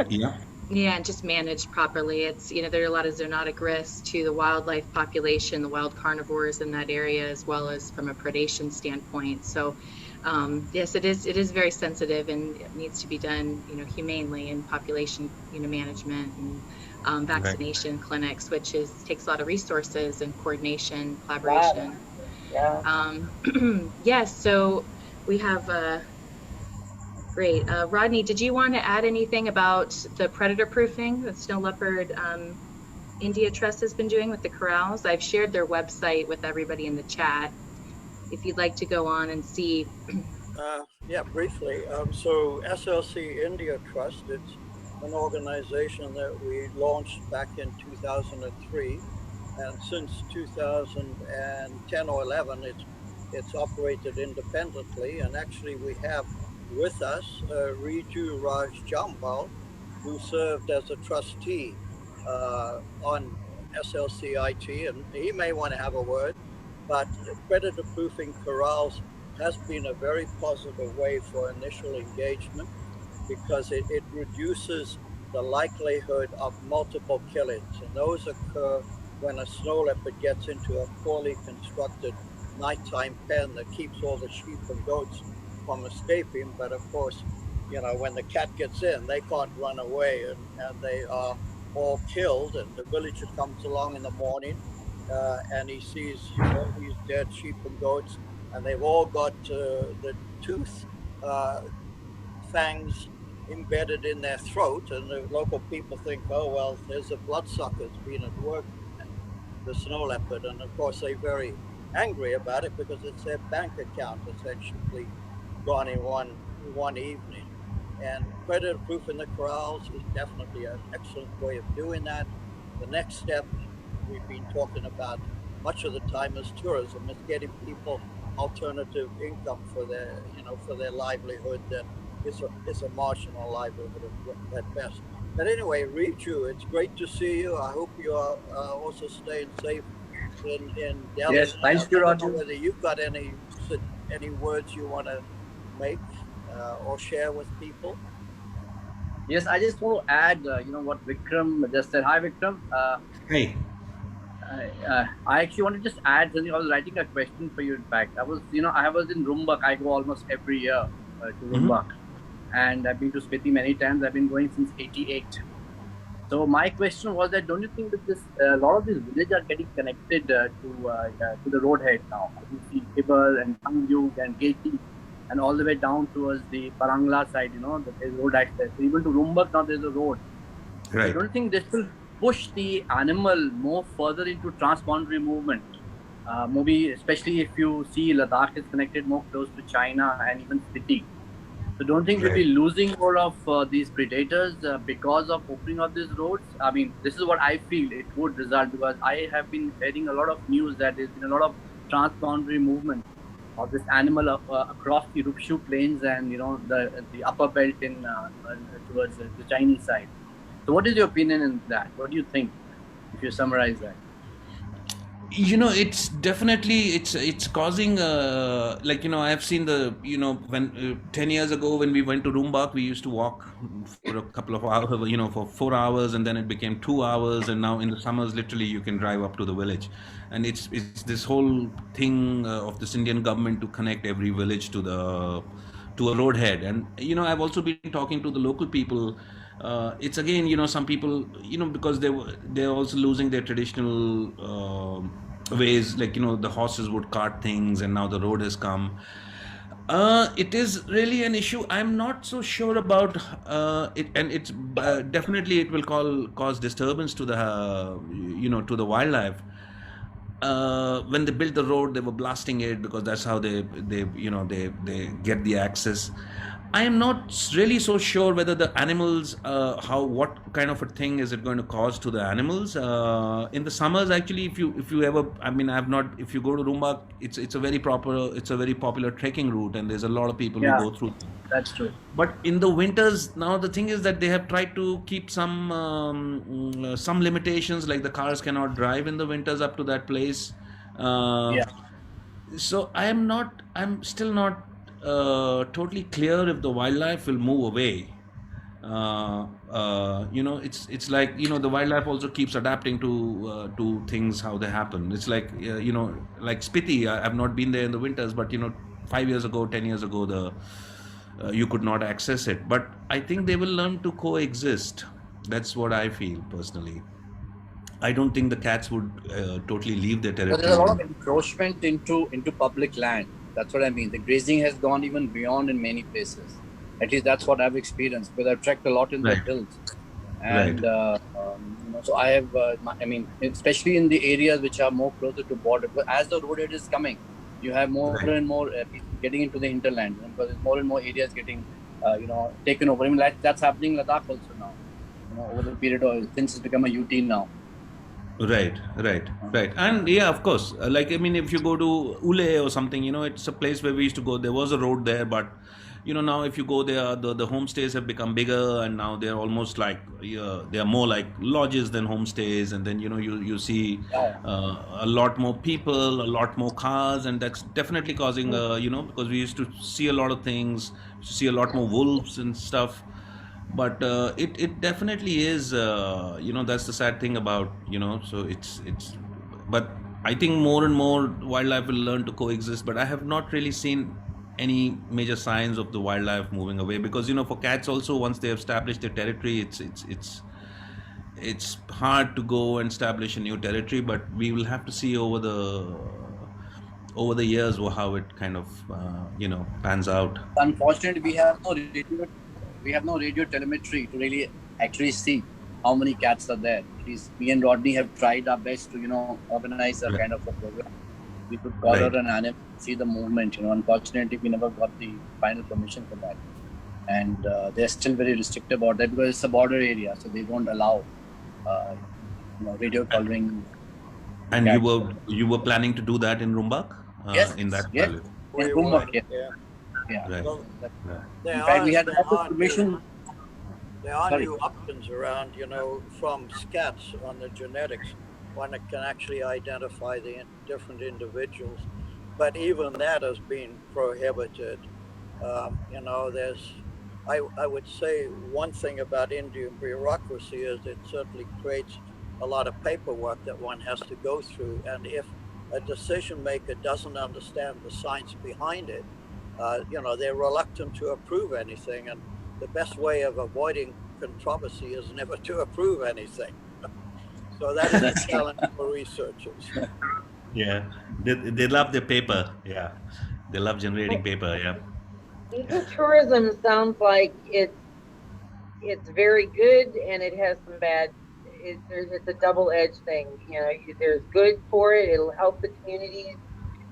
Yeah. Yeah, and just managed properly. It's, there are a lot of zoonotic risks to the wildlife population, the wild carnivores in that area, as well as from a predation standpoint. So, yes, it is very sensitive, and it needs to be done, humanely in population, management and Right. vaccination clinics, which takes a lot of resources and coordination, Wow. collaboration. Yeah. Yes, so we have. Great. Rodney, did you want to add anything about the predator proofing that Snow Leopard India Trust has been doing with the corrals? I've shared their website with everybody in the chat. If you'd like to go on and see. Yeah, briefly. So SLC India Trust, it's an organization that we launched back in 2003. And since 2010 or 11, it's operated independently. And actually we have with us Riju Raj Jambal, who served as a trustee on SLCIT, and he may want to have a word. But predator proofing corrals has been a very positive way for initial engagement because it reduces the likelihood of multiple killings, and those occur when a snow leopard gets into a poorly constructed nighttime pen that keeps all the sheep and goats from escaping. But of course, when the cat gets in, they can't run away, and they are all killed. And the villager comes along in the morning and he sees all these dead sheep and goats, and they've all got the tooth fangs embedded in their throat, and the local people think, oh well, there's a bloodsucker that's been at work, the snow leopard. And of course they're very angry about it because it's their bank account essentially gone in one evening. And predator proof in the corrals is definitely an excellent way of doing that. The next step we've been talking about much of the time is tourism. It's getting people alternative income for their livelihood that is a marginal livelihood at best. But anyway, Riju, it's great to see you. I hope you are also staying safe in Delhi. Yes, thanks to I don't Roger. know whether you've got any words you want to make or share with people. Yes, I just want to add, what Vikram just said. Hi, Vikram. Hey. I actually want to just add something. I was writing a question for you. In fact, I was in Rumbak. I go almost every year to Rumbak, and I've been to Spiti many times. I've been going since '88. So my question was that don't you think that this a lot of these villages are getting connected to the roadhead now? You see Kibber and Tangyug and Geti and all the way down towards the Parangla side. That there's road access. So even to Rumbak now there's a road. Right. I don't think this will push the animal more further into transboundary movement. Maybe especially if you see Ladakh is connected more close to China and even Spiti. So don't think we'll be losing more of these predators because of opening up these roads? I mean, this is what I feel it would result, because I have been hearing a lot of news that there's been a lot of transboundary movement of this animal across the Rupshu plains and the upper belt in towards the Chinese side. So what is your opinion in that? What do you think if you summarize that? It's definitely it's causing I've seen the when 10 years ago when we went to Rumbak, we used to walk for a couple of hours, for 4 hours, and then it became 2 hours, and now in the summers literally you can drive up to the village. And it's this whole thing of this Indian government to connect every village to a roadhead. And I've also been talking to the local people. It's again, some people, because they're also losing their traditional ways, like the horses would cart things, and now the road has come. It is really an issue. I'm not so sure about it, and it's definitely it will cause disturbance to to the wildlife. When they built the road, they were blasting it because that's how they get the access. I am not really so sure whether the animals, what kind of a thing is it going to cause to the animals in the summers. Actually, if you ever, I mean, I've not. If you go to Rumbak, it's a very popular trekking route, and there's a lot of people who go through. That's true. But in the winters, now the thing is that they have tried to keep some limitations, like the cars cannot drive in the winters up to that place. So I'm still not totally clear if the wildlife will move away. It's like the wildlife also keeps adapting to things how they happen. It's like like Spiti. I've not been there in the winters, but 5 years ago, 10 years ago, you could not access it. But I think they will learn to coexist. That's what I feel personally. I don't think the cats would totally leave their territory. But there's a lot of encroachment into public land. That's what I mean. The grazing has gone even beyond in many places. At least that's what I've experienced, because I've trekked a lot in the hills. And so I have, especially in the areas which are more closer to border. But as the road is coming, you have more and more people getting into the hinterland, because there's more and more areas getting, taken over. I mean, like that's happening in Ladakh also now. Over the period of since it's become a UT now. Right. And yeah, of course, if you go to Ule or something, it's a place where we used to go. There was a road there, but now if you go there, the homestays have become bigger, and now they're almost like they are more like lodges than homestays. And then you see a lot more people, a lot more cars, and that's definitely causing because we used to see a lot of things, see a lot more wolves and stuff. But it definitely is that's the sad thing about so it's but I think more and more wildlife will learn to coexist. But I have not really seen any major signs of the wildlife moving away, because for cats also, once they have established their territory, it's hard to go and establish a new territory. But we will have to see over the years how it kind of pans out. Unfortunately, we have no radio telemetry to really actually see how many cats are there. At least me and Rodney have tried our best to organize a kind of a program. We could color an animal, see the movement. Unfortunately, we never got the final permission for that, and they're still very restricted about that because it's a border area, so they won't allow radio coloring. And you were planning to do that in Rumbak? Yes. In that yes. In Rumbak, yeah. Right. Well, In fact, we had permission. There are new options around, from scats on the genetics. One that can actually identify the different individuals. But even that has been prohibited. I would say one thing about Indian bureaucracy is it certainly creates a lot of paperwork that one has to go through. And if a decision maker doesn't understand the science behind it, they're reluctant to approve anything. And the best way of avoiding controversy is never to approve anything. So that is a challenge for researchers. Yeah, they love their paper. Yeah, they love generating paper. Yeah. Ecotourism sounds like it's very good and it has some bad. It's a double-edged thing. You know, there's good for it. It'll help the communities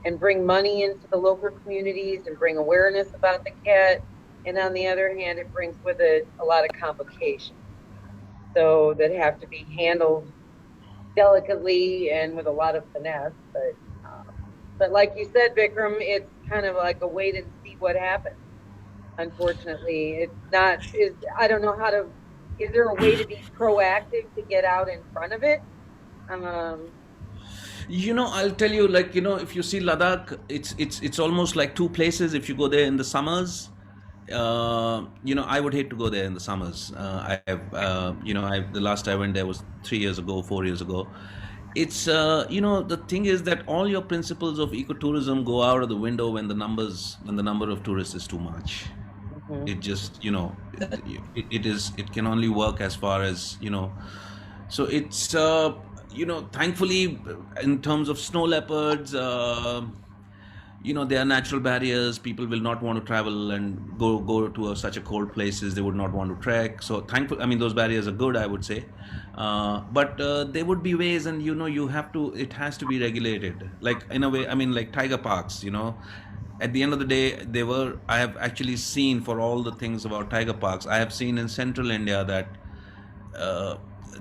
and bring money into the local communities and bring awareness about the cat. And on the other hand, it brings with it a lot of complications. So that have to be handled delicately and with a lot of finesse. But like you said, Vikram, it's kind of like a wait and see what happens. Unfortunately, it's not. I don't know how to. Is there a way to be proactive to get out in front of it? I'll tell you, like, if you see Ladakh, it's almost like two places. If you go there in the summers, I would hate to go there in the summers. The last I went there was 3 years ago, 4 years ago. It's the thing is that all your principles of ecotourism go out of the window when the number of tourists is too much. It just it can only work as far as so it's thankfully in terms of snow leopards, there are natural barriers. People will not want to travel and go to such a cold places. They would not want to trek. So thankful. I mean, those barriers are good, I would say. But there would be ways, and you have to. It has to be regulated. Like in a way, I mean, like tiger parks. At the end of the day, I have actually seen, for all the things about tiger parks, I have seen in central India that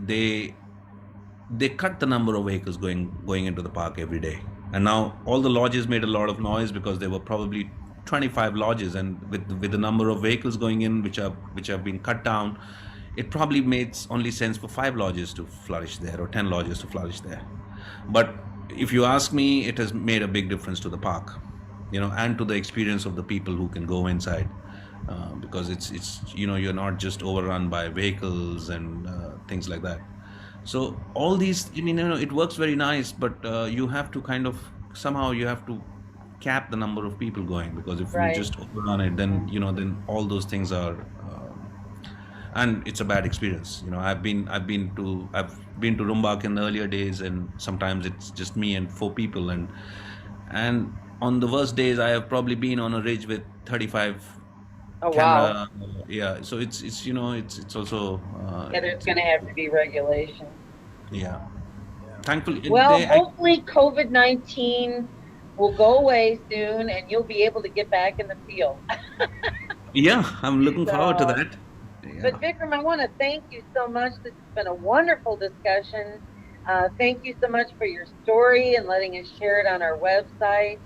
they cut the number of vehicles going into the park every day. And now all the lodges made a lot of noise because there were probably 25 lodges, and with the number of vehicles going in, which have been cut down, it probably makes only sense for 5 lodges to flourish there, or 10 lodges to flourish there. But if you ask me, it has made a big difference to the park, and to the experience of the people who can go inside, because it's you're not just overrun by vehicles and things like that. So all these, it works very nice, but you have to kind of somehow you have to cap the number of people going, because if you just overrun it, then then all those things are, and it's a bad experience. I've been to Rumbak in the earlier days, and sometimes it's just me and 4 people, and on the worst days I have probably been on a ridge with 35 camera. Wow. Yeah, so it's also there's going to have to be regulation. Yeah. Thankfully. Well, hopefully COVID-19 will go away soon, and you'll be able to get back in the field. Yeah, I'm looking forward to that. Yeah. But Vikram, I want to thank you so much. This has been a wonderful discussion. Thank you so much for your story and letting us share it on our website,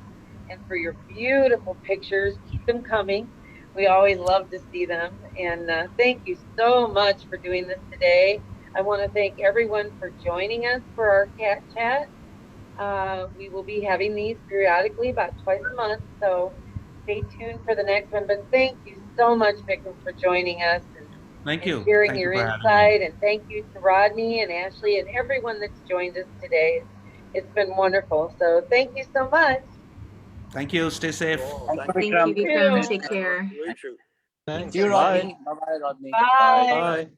and for your beautiful pictures. Keep them coming. We always love to see them. And thank you so much for doing this today. I want to thank everyone for joining us for our cat chat. We will be having these periodically, about twice a month, so stay tuned for the next one. But thank you so much, Vikram, for joining us and sharing your insight. And thank you to Rodney and Ashley and everyone that's joined us today. It's been wonderful. So thank you so much. Thank you. Stay safe. Thank you, Vikram. Take care. Very true. Thank you, Rodney. Bye-bye, Rodney. Bye. Bye.